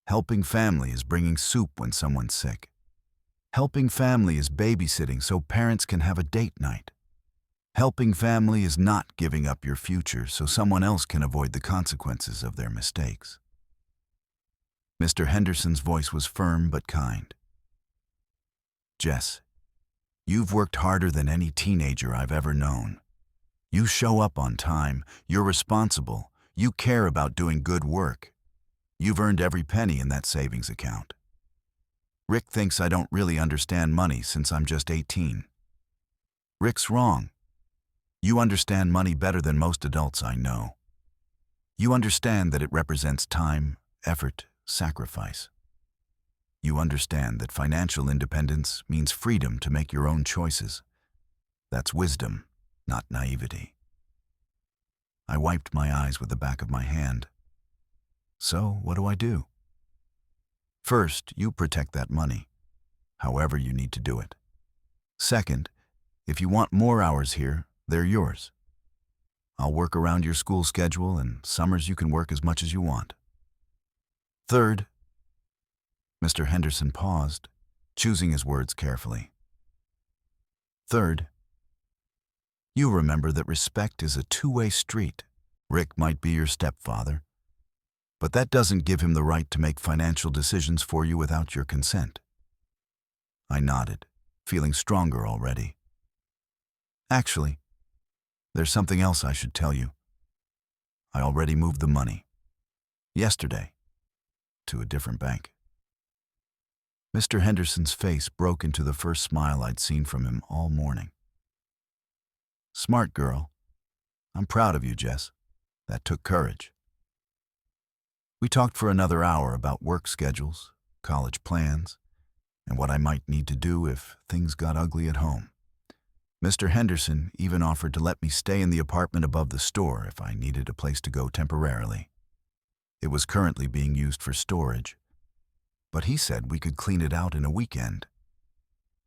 Helping family is bringing soup when someone's sick. Helping family is babysitting so parents can have a date night. Helping family is not giving up your future so someone else can avoid the consequences of their mistakes. Mr. Henderson's voice was firm but kind. "Jess, you've worked harder than any teenager I've ever known. You show up on time, you're responsible, you care about doing good work. You've earned every penny in that savings account. Rick thinks I don't really understand money since I'm just 18. Rick's wrong. You understand money better than most adults I know. You understand that it represents time, effort, sacrifice. You understand that financial independence means freedom to make your own choices. That's wisdom, not naivety." I wiped my eyes with the back of my hand. "So, what do I do?" "First, you protect that money, however you need to do it. Second, if you want more hours here, they're yours. I'll work around your school schedule, and summers you can work as much as you want. Third," Mr. Henderson paused, choosing his words carefully. "Third, you remember that respect is a two-way street. Rick might be your stepfather, but that doesn't give him the right to make financial decisions for you without your consent." I nodded, feeling stronger already. "Actually, there's something else I should tell you. I already moved the money. Yesterday. To a different bank." Mr. Henderson's face broke into the first smile I'd seen from him all morning. "Smart girl. I'm proud of you, Jess. That took courage." We talked for another hour about work schedules, college plans, and what I might need to do if things got ugly at home. Mr. Henderson even offered to let me stay in the apartment above the store if I needed a place to go temporarily. It was currently being used for storage, but he said we could clean it out in a weekend.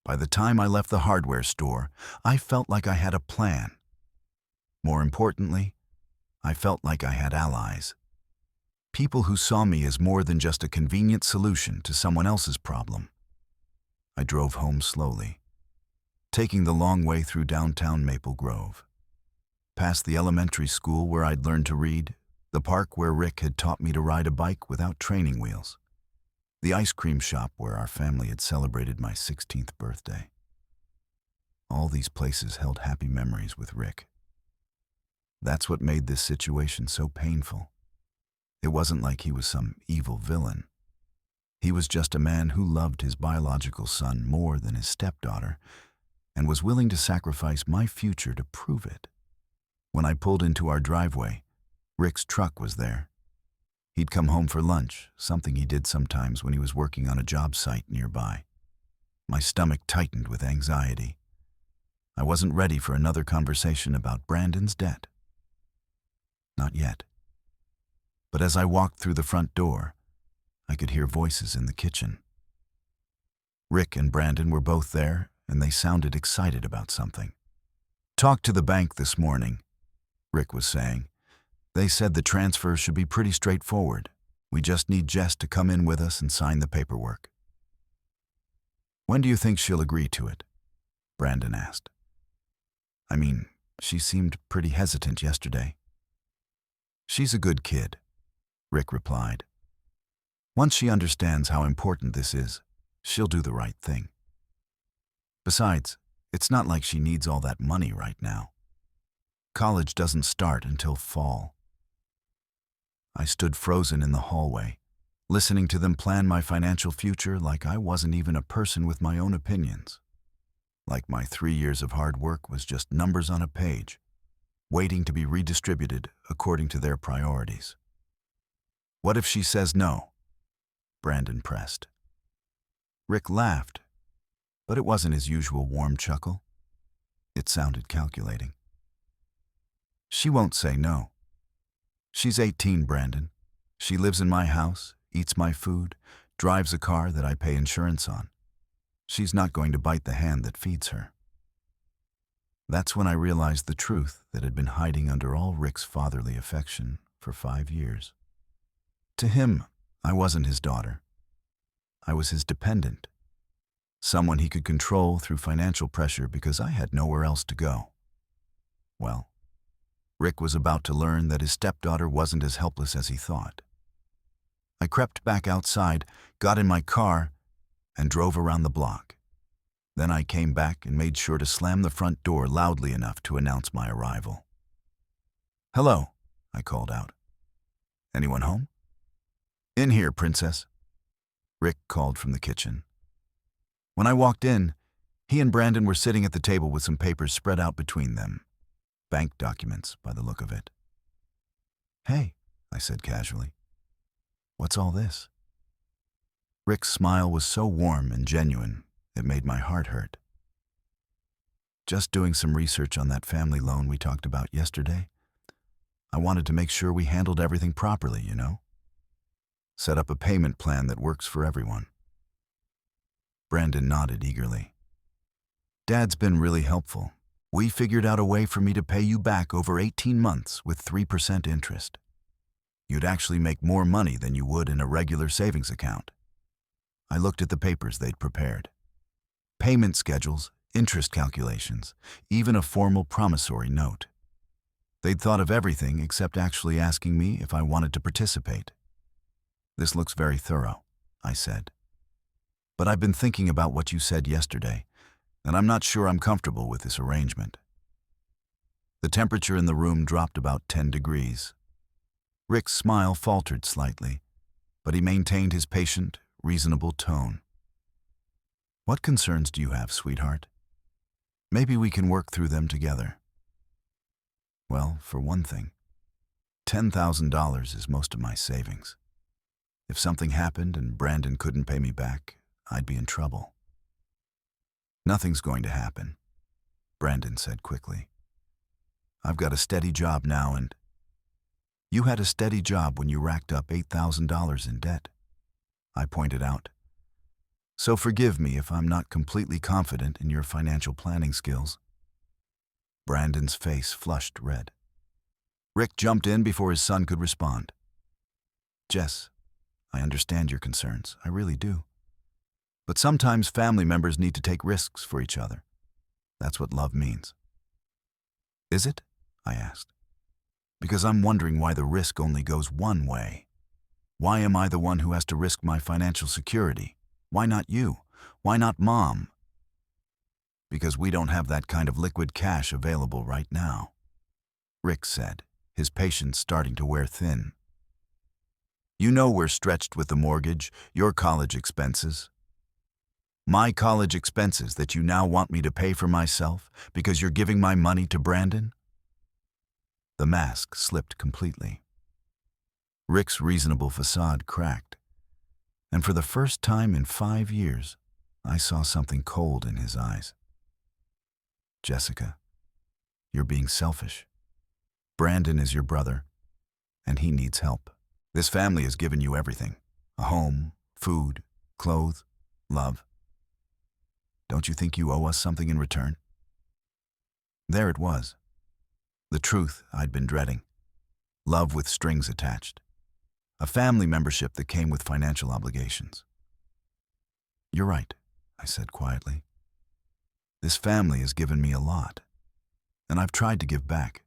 By the time I left the hardware store, I felt like I had a plan. More importantly, I felt like I had allies. People who saw me as more than just a convenient solution to someone else's problem. I drove home slowly, taking the long way through downtown Maple Grove. Past the elementary school where I'd learned to read, the park where Rick had taught me to ride a bike without training wheels, the ice cream shop where our family had celebrated my 16th birthday. All these places held happy memories with Rick. That's what made this situation so painful. It wasn't like he was some evil villain. He was just a man who loved his biological son more than his stepdaughter and was willing to sacrifice my future to prove it. When I pulled into our driveway, Rick's truck was there. He'd come home for lunch, something he did sometimes when he was working on a job site nearby. My stomach tightened with anxiety. I wasn't ready for another conversation about Brandon's debt. Not yet. But as I walked through the front door, I could hear voices in the kitchen. Rick and Brandon were both there, and they sounded excited about something. "Talked to the bank this morning," Rick was saying. "They said the transfer should be pretty straightforward. We just need Jess to come in with us and sign the paperwork." "When do you think she'll agree to it?" Brandon asked. "I mean, she seemed pretty hesitant yesterday." "She's a good kid," Rick replied. "Once she understands how important this is, she'll do the right thing. Besides, it's not like she needs all that money right now. College doesn't start until fall." I stood frozen in the hallway, listening to them plan my financial future like I wasn't even a person with my own opinions. Like my 3 years of hard work was just numbers on a page, waiting to be redistributed according to their priorities. "What if she says no?" Brandon pressed. Rick laughed, but it wasn't his usual warm chuckle. It sounded calculating. "She won't say no. She's 18, Brandon. She lives in my house, eats my food, drives a car that I pay insurance on. She's not going to bite the hand that feeds her." That's when I realized the truth that had been hiding under all Rick's fatherly affection for 5 years. To him, I wasn't his daughter. I was his dependent, someone he could control through financial pressure because I had nowhere else to go. Well, Rick was about to learn that his stepdaughter wasn't as helpless as he thought. I crept back outside, got in my car, and drove around the block. Then I came back and made sure to slam the front door loudly enough to announce my arrival. "Hello," I called out. "Anyone home?" "In here, princess," Rick called from the kitchen. When I walked in, he and Brandon were sitting at the table with some papers spread out between them. Bank documents, by the look of it. "Hey," I said casually. "What's all this?" Rick's smile was so warm and genuine, it made my heart hurt. "Just doing some research on that family loan we talked about yesterday. I wanted to make sure we handled everything properly, you know? Set up a payment plan that works for everyone." Brandon nodded eagerly. "Dad's been really helpful. We figured out a way for me to pay you back over 18 months with 3% interest. You'd actually make more money than you would in a regular savings account." I looked at the papers they'd prepared. Payment schedules, interest calculations, even a formal promissory note. They'd thought of everything except actually asking me if I wanted to participate. "This looks very thorough," I said. "But I've been thinking about what you said yesterday, and I'm not sure I'm comfortable with this arrangement." The temperature in the room dropped about 10 degrees. Rick's smile faltered slightly, but he maintained his patient, reasonable tone. "What concerns do you have, sweetheart? Maybe we can work through them together." "Well, for one thing, $10,000 is most of my savings. If something happened and Brandon couldn't pay me back, I'd be in trouble." "Nothing's going to happen," Brandon said quickly. "I've got a steady job now and—" "You had a steady job when you racked up $8,000 in debt," I pointed out. "So forgive me if I'm not completely confident in your financial planning skills." Brandon's face flushed red. Rick jumped in before his son could respond. "Jess, I understand your concerns, I really do. But sometimes family members need to take risks for each other. That's what love means." "Is it?" I asked. "Because I'm wondering why the risk only goes one way. Why am I the one who has to risk my financial security? Why not you? Why not Mom?" "Because we don't have that kind of liquid cash available right now," Rick said, his patience starting to wear thin. "You know we're stretched with the mortgage, your college expenses. My college expenses that you now want me to pay for myself because you're giving my money to Brandon?" The mask slipped completely. Rick's reasonable facade cracked, and for the first time in 5 years, I saw something cold in his eyes. "Jessica, you're being selfish. Brandon is your brother, and he needs help. This family has given you everything: a home, food, clothes, love. Don't you think you owe us something in return?" There it was. The truth I'd been dreading. Love with strings attached. A family membership that came with financial obligations. "You're right," I said quietly. "This family has given me a lot, and I've tried to give back.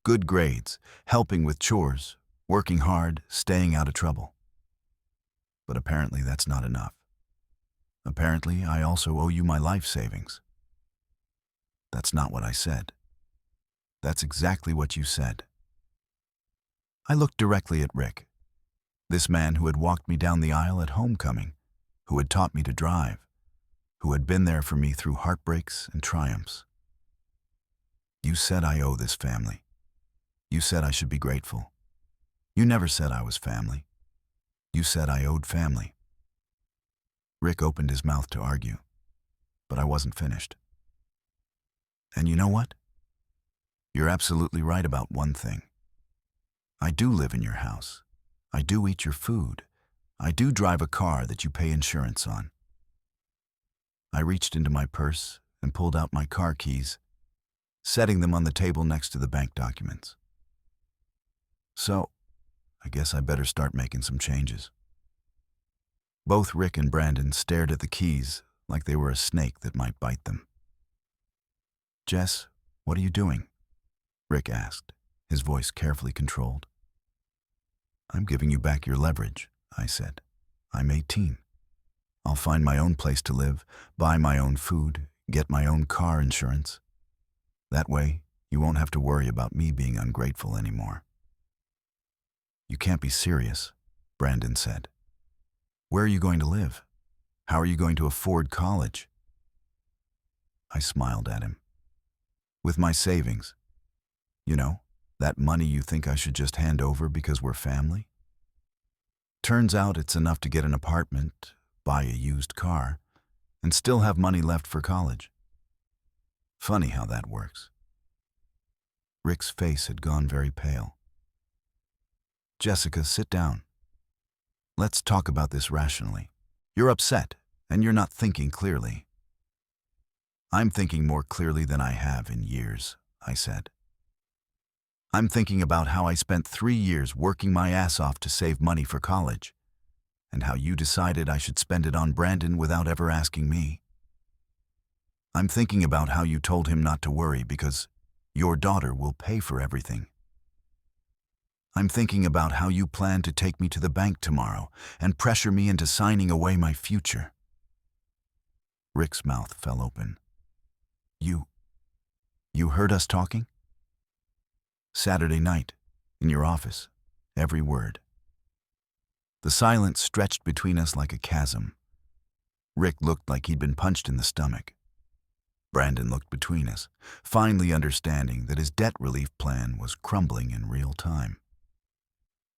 Good grades, helping with chores, working hard, staying out of trouble. But apparently that's not enough. Apparently I also owe you my life savings." "That's not what I said." "That's exactly what you said." I looked directly at Rick, This man who had walked me down the aisle at homecoming, who had taught me to drive, who had been there for me through heartbreaks and triumphs. You said I owe this family. You said I should be grateful. You never said I was family. You said I owed family. Rick opened his mouth to argue, but I wasn't finished. And you know what? You're absolutely right about one thing. I do live in your house. I do eat your food. I do drive a car that you pay insurance on. I reached into my purse and pulled out my car keys, setting them on the table next to the bank documents. So, I guess I better start making some changes. Both Rick and Brandon stared at the keys like they were a snake that might bite them. Jess, what are you doing? Rick asked, his voice carefully controlled. I'm giving you back your leverage, I said. I'm 18. I'll find my own place to live, buy my own food, get my own car insurance. That way, you won't have to worry about me being ungrateful anymore. You can't be serious, Brandon said. Where are you going to live? How are you going to afford college? I smiled at him. With my savings. You know, that money you think I should just hand over because we're family? Turns out it's enough to get an apartment, buy a used car, and still have money left for college. Funny how that works. Rick's face had gone very pale. Jessica, sit down. Let's talk about this rationally. You're upset, and you're not thinking clearly. I'm thinking more clearly than I have in years, I said. I'm thinking about how I spent 3 years working my ass off to save money for college, and how you decided I should spend it on Brandon without ever asking me. I'm thinking about how you told him not to worry because your daughter will pay for everything. I'm thinking about how you plan to take me to the bank tomorrow and pressure me into signing away my future. Rick's mouth fell open. You heard us talking? Saturday night, in your office, every word. The silence stretched between us like a chasm. Rick looked like he'd been punched in the stomach. Brandon looked between us, finally understanding that his debt relief plan was crumbling in real time.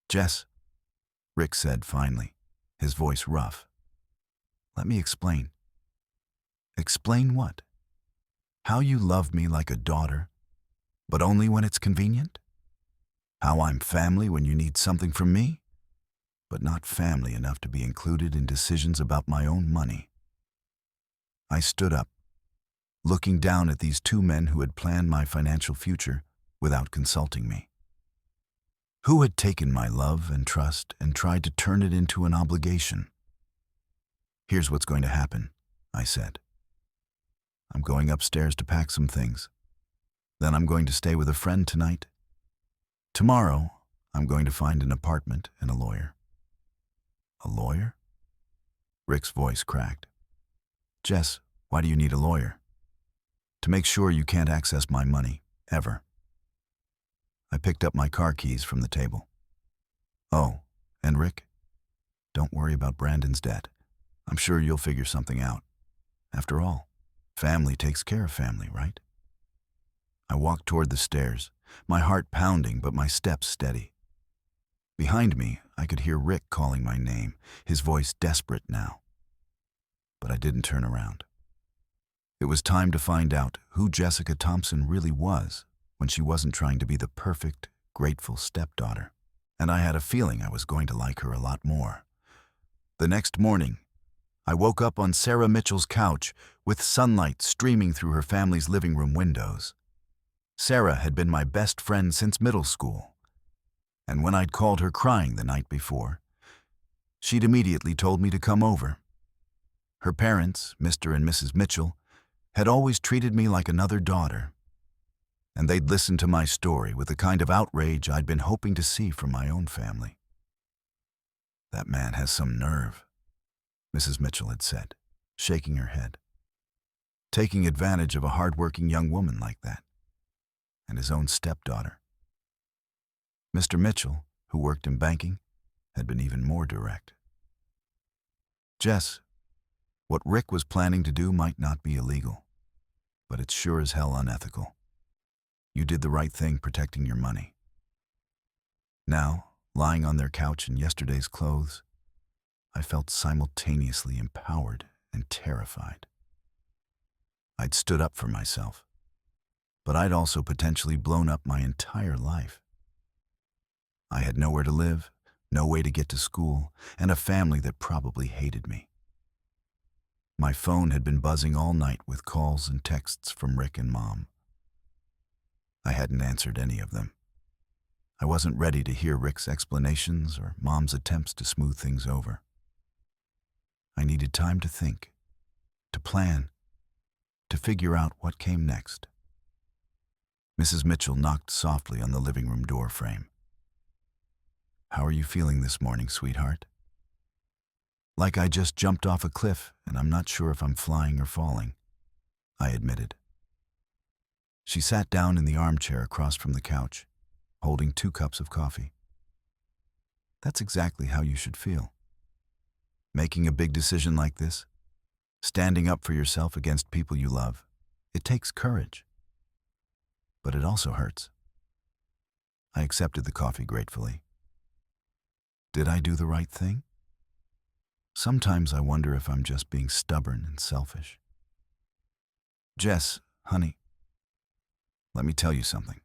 Jess, Rick said finally, his voice rough. Let me explain. Explain what? How you love me like a daughter, but only when it's convenient? How I'm family when you need something from me, but not family enough to be included in decisions about my own money? I stood up, looking down at these two men who had planned my financial future without consulting me. Who had taken my love and trust and tried to turn it into an obligation? Here's what's going to happen, I said. I'm going upstairs to pack some things. Then I'm going to stay with a friend tonight. Tomorrow, I'm going to find an apartment and a lawyer. A lawyer? Rick's voice cracked. Jess, why do you need a lawyer? To make sure you can't access my money, ever. I picked up my car keys from the table. Oh, and Rick, don't worry about Brandon's debt. I'm sure you'll figure something out. After all, family takes care of family, right? I walked toward the stairs, my heart pounding but my steps steady. Behind me, I could hear Rick calling my name, his voice desperate now. But I didn't turn around. It was time to find out who Jessica Thompson really was when she wasn't trying to be the perfect, grateful stepdaughter. And I had a feeling I was going to like her a lot more. The next morning, I woke up on Sarah Mitchell's couch with sunlight streaming through her family's living room windows. Sarah had been my best friend since middle school, and when I'd called her crying the night before, she'd immediately told me to come over. Her parents, Mr. and Mrs. Mitchell, had always treated me like another daughter, and they'd listened to my story with the kind of outrage I'd been hoping to see from my own family. That man has some nerve, Mrs. Mitchell had said, shaking her head. Taking advantage of a hard-working young woman like that, and his own stepdaughter. Mr. Mitchell, who worked in banking, had been even more direct. Jess, what Rick was planning to do might not be illegal, but it's sure as hell unethical. You did the right thing protecting your money. Now, lying on their couch in yesterday's clothes, I felt simultaneously empowered and terrified. I'd stood up for myself, but I'd also potentially blown up my entire life. I had nowhere to live, no way to get to school, and a family that probably hated me. My phone had been buzzing all night with calls and texts from Rick and Mom. I hadn't answered any of them. I wasn't ready to hear Rick's explanations or Mom's attempts to smooth things over. I needed time to think, to plan, to figure out what came next. Mrs. Mitchell knocked softly on the living room door frame. "How are you feeling this morning, sweetheart?" "Like I just jumped off a cliff and I'm not sure if I'm flying or falling," I admitted. She sat down in the armchair across from the couch, holding 2 cups of coffee. "That's exactly how you should feel. Making a big decision like this, standing up for yourself against people you love, it takes courage. But it also hurts." I accepted the coffee gratefully. Did I do the right thing? Sometimes I wonder if I'm just being stubborn and selfish. "Jess, honey, let me tell you something.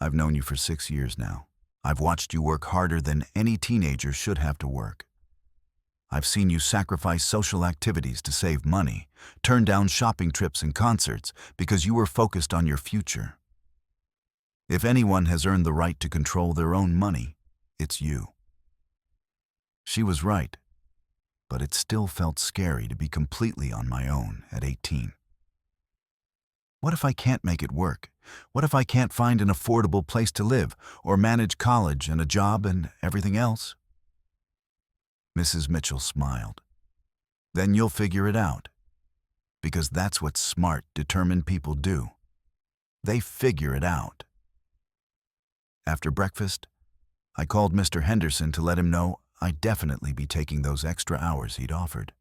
I've known you for 6 years now. I've watched you work harder than any teenager should have to work. I've seen you sacrifice social activities to save money, turn down shopping trips and concerts because you were focused on your future. If anyone has earned the right to control their own money, it's you." She was right, but it still felt scary to be completely on my own at 18. What if I can't make it work? What if I can't find an affordable place to live or manage college and a job and everything else? Mrs. Mitchell smiled. "Then you'll figure it out. Because that's what smart, determined people do. They figure it out." After breakfast, I called Mr. Henderson to let him know I'd definitely be taking those extra hours he'd offered.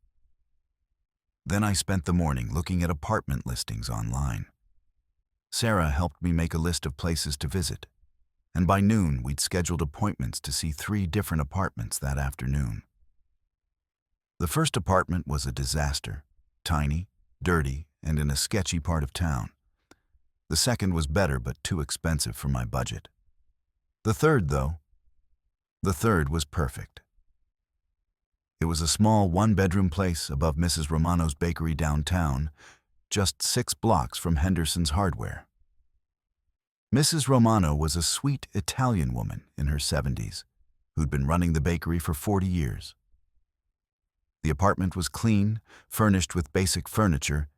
Then I spent the morning looking at apartment listings online. Sarah helped me make a list of places to visit, and by noon we'd scheduled appointments to see 3 different apartments that afternoon. The first apartment was a disaster, tiny, dirty, and in a sketchy part of town. The second was better but too expensive for my budget. The third was perfect. It was a small 1-bedroom place above Mrs. Romano's bakery downtown, just 6 blocks from Henderson's Hardware. Mrs. Romano was a sweet Italian woman in her 70s who'd been running the bakery for 40 years. The apartment was clean, furnished with basic furniture,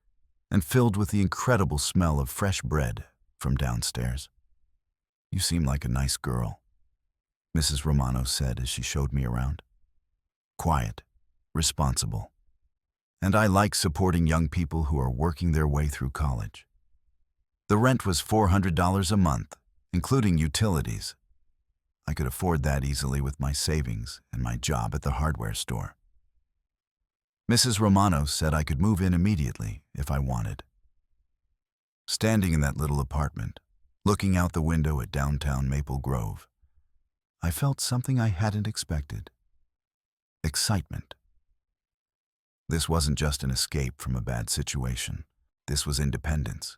and filled with the incredible smell of fresh bread from downstairs. "You seem like a nice girl," Mrs. Romano said as she showed me around. "Quiet, responsible. And I like supporting young people who are working their way through college." The rent was $400 a month, including utilities. I could afford that easily with my savings and my job at the hardware store. Mrs. Romano said I could move in immediately if I wanted. Standing in that little apartment, looking out the window at downtown Maple Grove, I felt something I hadn't expected. Excitement. This wasn't just an escape from a bad situation. This was independence.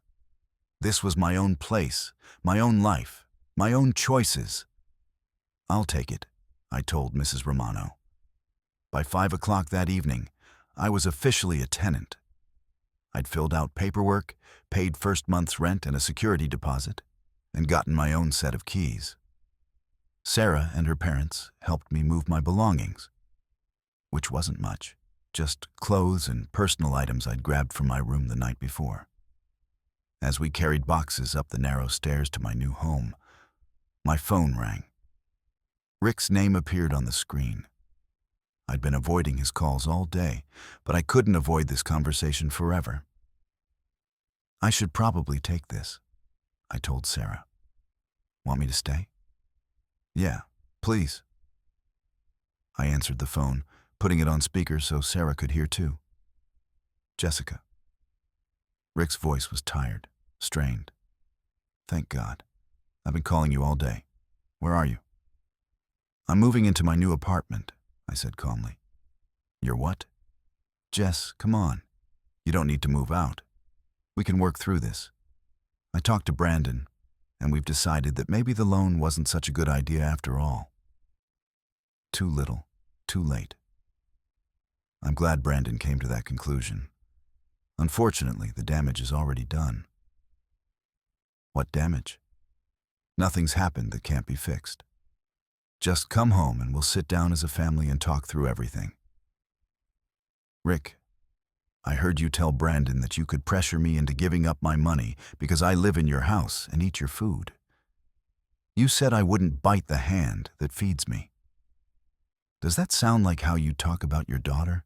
This was my own place, my own life, my own choices. "I'll take it," I told Mrs. Romano. By 5 o'clock that evening, I was officially a tenant. I'd filled out paperwork, paid first month's rent and a security deposit, and gotten my own set of keys. Sarah and her parents helped me move my belongings, which wasn't much, just clothes and personal items I'd grabbed from my room the night before. As we carried boxes up the narrow stairs to my new home, my phone rang. Rick's name appeared on the screen. I'd been avoiding his calls all day, but I couldn't avoid this conversation forever. "I should probably take this," I told Sarah. "Want me to stay?" "Yeah, please." I answered the phone, putting it on speaker so Sarah could hear too. Jessica. Rick's voice was tired, strained. Thank God. I've been calling you all day. Where are you? I'm moving into my new apartment, I said calmly. You're what? Jess, come on. You don't need to move out. We can work through this. I talked to Brandon, and we've decided that maybe the loan wasn't such a good idea after all. Too little, too late. I'm glad Brandon came to that conclusion. Unfortunately, the damage is already done. What damage? Nothing's happened that can't be fixed. Just come home and we'll sit down as a family and talk through everything. Rick, I heard you tell Brandon that you could pressure me into giving up my money because I live in your house and eat your food. You said I wouldn't bite the hand that feeds me. Does that sound like how you talk about your daughter?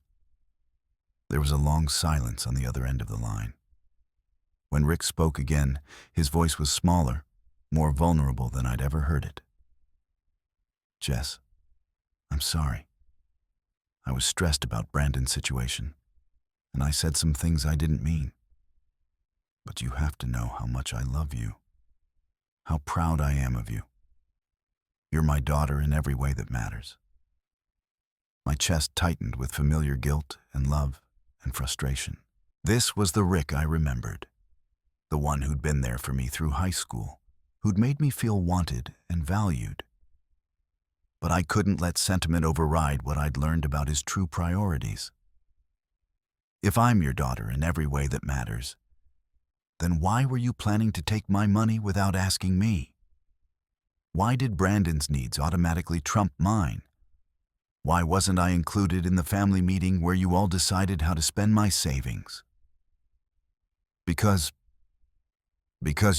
There was a long silence on the other end of the line. When Rick spoke again, his voice was smaller, more vulnerable than I'd ever heard it. Jess, I'm sorry. I was stressed about Brandon's situation, and I said some things I didn't mean. But you have to know how much I love you, how proud I am of you. You're my daughter in every way that matters. My chest tightened with familiar guilt and love and frustration. This was the Rick I remembered, the one who'd been there for me through high school, who'd made me feel wanted and valued. But I couldn't let sentiment override what I'd learned about his true priorities. If I'm your daughter in every way that matters, then why were you planning to take my money without asking me? Why did Brandon's needs automatically trump mine? Why wasn't I included in the family meeting where you all decided how to spend my savings? Because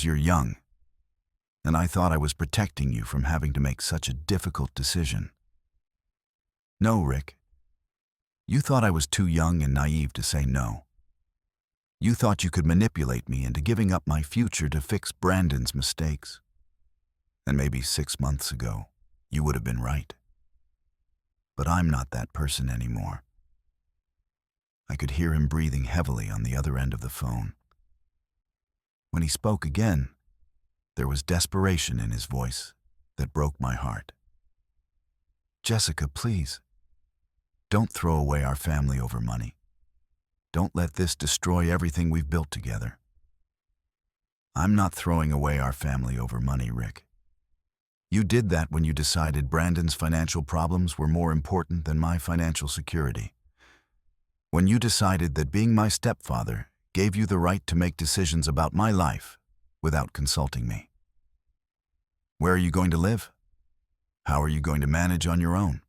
you're young, and I thought I was protecting you from having to make such a difficult decision. No, Rick. You thought I was too young and naive to say no. You thought you could manipulate me into giving up my future to fix Brandon's mistakes. And maybe 6 months ago, you would have been right. But I'm not that person anymore. I could hear him breathing heavily on the other end of the phone. When he spoke again, there was desperation in his voice that broke my heart. Jessica, please, don't throw away our family over money. Don't let this destroy everything we've built together. I'm not throwing away our family over money, Rick. You did that when you decided Brandon's financial problems were more important than my financial security. When you decided that being my stepfather gave you the right to make decisions about my life without consulting me. Where are you going to live? How are you going to manage on your own?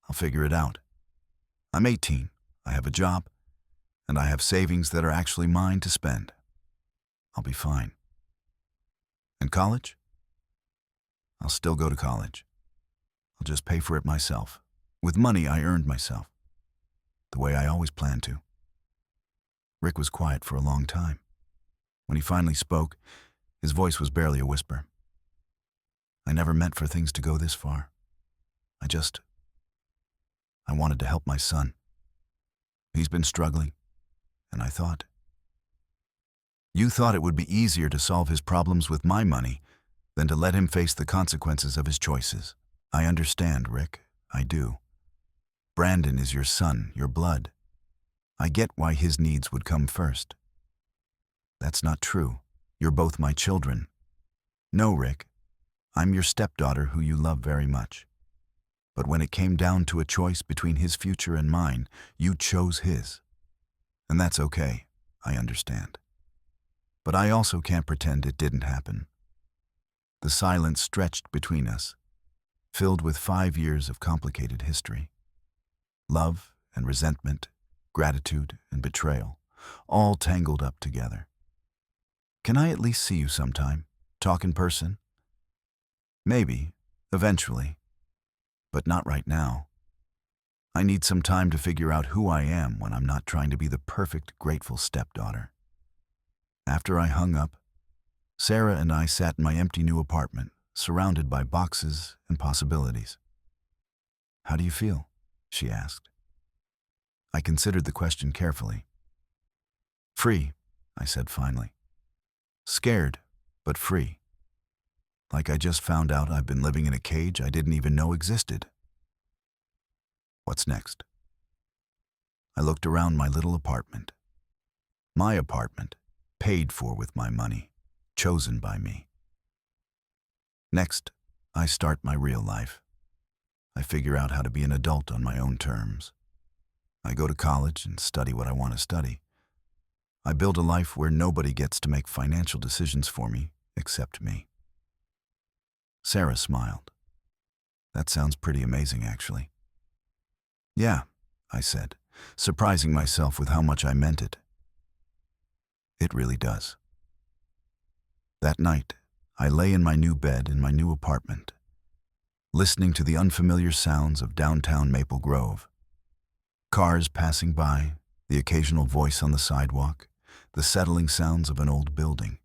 I'll figure it out. I'm 18, I have a job, and I have savings that are actually mine to spend. I'll be fine. And college? I'll still go to college. I'll just pay for it myself, with money I earned myself, the way I always planned to. Rick was quiet for a long time. When he finally spoke, his voice was barely a whisper. I never meant for things to go this far. I wanted to help my son. He's been struggling, and I thought. You thought it would be easier to solve his problems with my money than to let him face the consequences of his choices. I understand, Rick. I do. Brandon is your son, your blood. I get why his needs would come first. That's not true. You're both my children. No, Rick. I'm your stepdaughter who you love very much. But when it came down to a choice between his future and mine, you chose his. And that's okay. I understand. But I also can't pretend it didn't happen. The silence stretched between us, filled with 5 years of complicated history. Love and resentment, gratitude and betrayal, all tangled up together. Can I at least see you sometime? Talk in person? Maybe, eventually, but not right now. I need some time to figure out who I am when I'm not trying to be the perfect, grateful stepdaughter. After I hung up, Sarah and I sat in my empty new apartment, surrounded by boxes and possibilities. "How do you feel?" she asked. I considered the question carefully. "Free," I said finally. "Scared, but free. Like I just found out I've been living in a cage I didn't even know existed." "What's next?" I looked around my little apartment. My apartment, paid for with my money, chosen by me. Next, I start my real life. I figure out how to be an adult on my own terms. I go to college and study what I want to study. I build a life where nobody gets to make financial decisions for me except me. Sarah smiled. "That sounds pretty amazing, actually." "Yeah," I said, surprising myself with how much I meant it. "It really does." That night, I lay in my new bed in my new apartment, listening to the unfamiliar sounds of downtown Maple Grove. Cars passing by, the occasional voice on the sidewalk, the settling sounds of an old building.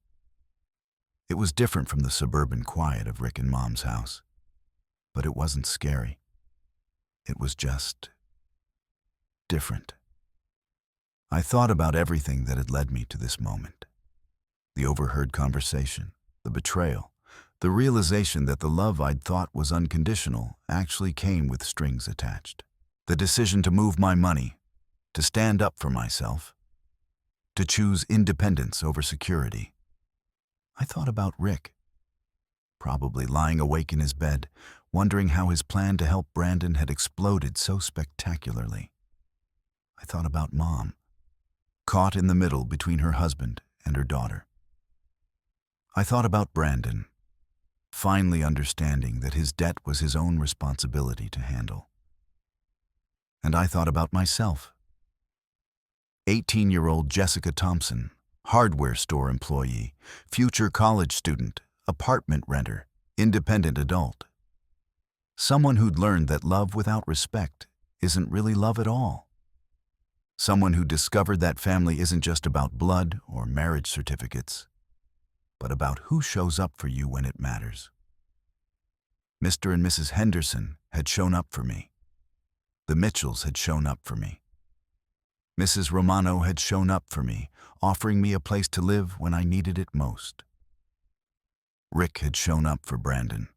It was different from the suburban quiet of Rick and Mom's house, but it wasn't scary. It was just different. I thought about everything that had led me to this moment. The overheard conversation, the betrayal, the realization that the love I'd thought was unconditional actually came with strings attached. The decision to move my money, to stand up for myself, to choose independence over security. I thought about Rick, probably lying awake in his bed, wondering how his plan to help Brandon had exploded so spectacularly. I thought about Mom, caught in the middle between her husband and her daughter. I thought about Brandon, finally understanding that his debt was his own responsibility to handle. And I thought about myself. 18-year-old Jessica Thompson, hardware store employee, future college student, apartment renter, independent adult. Someone who'd learned that love without respect isn't really love at all. Someone who discovered that family isn't just about blood or marriage certificates, but about who shows up for you when it matters. Mr. and Mrs. Henderson had shown up for me. The Mitchells had shown up for me. Mrs. Romano had shown up for me, offering me a place to live when I needed it most. Rick had shown up for Brandon.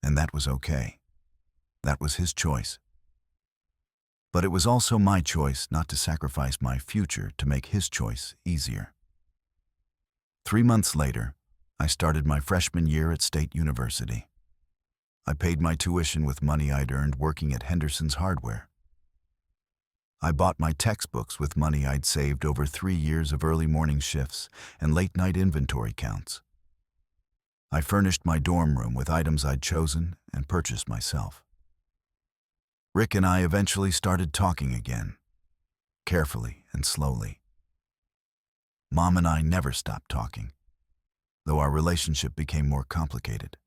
And that was okay. That was his choice. But it was also my choice not to sacrifice my future to make his choice easier. 3 months later, I started my freshman year at State University. I paid my tuition with money I'd earned working at Henderson's Hardware. I bought my textbooks with money I'd saved over 3 years of early morning shifts and late-night inventory counts. I furnished my dorm room with items I'd chosen and purchased myself. Rick and I eventually started talking again, carefully and slowly. Mom and I never stopped talking, though our relationship became more complicated.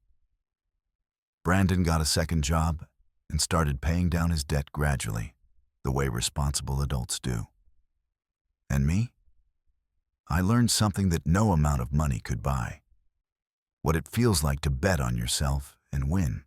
Brandon got a second job and started paying down his debt gradually, the way responsible adults do. And me? I learned something that no amount of money could buy. What it feels like to bet on yourself and win.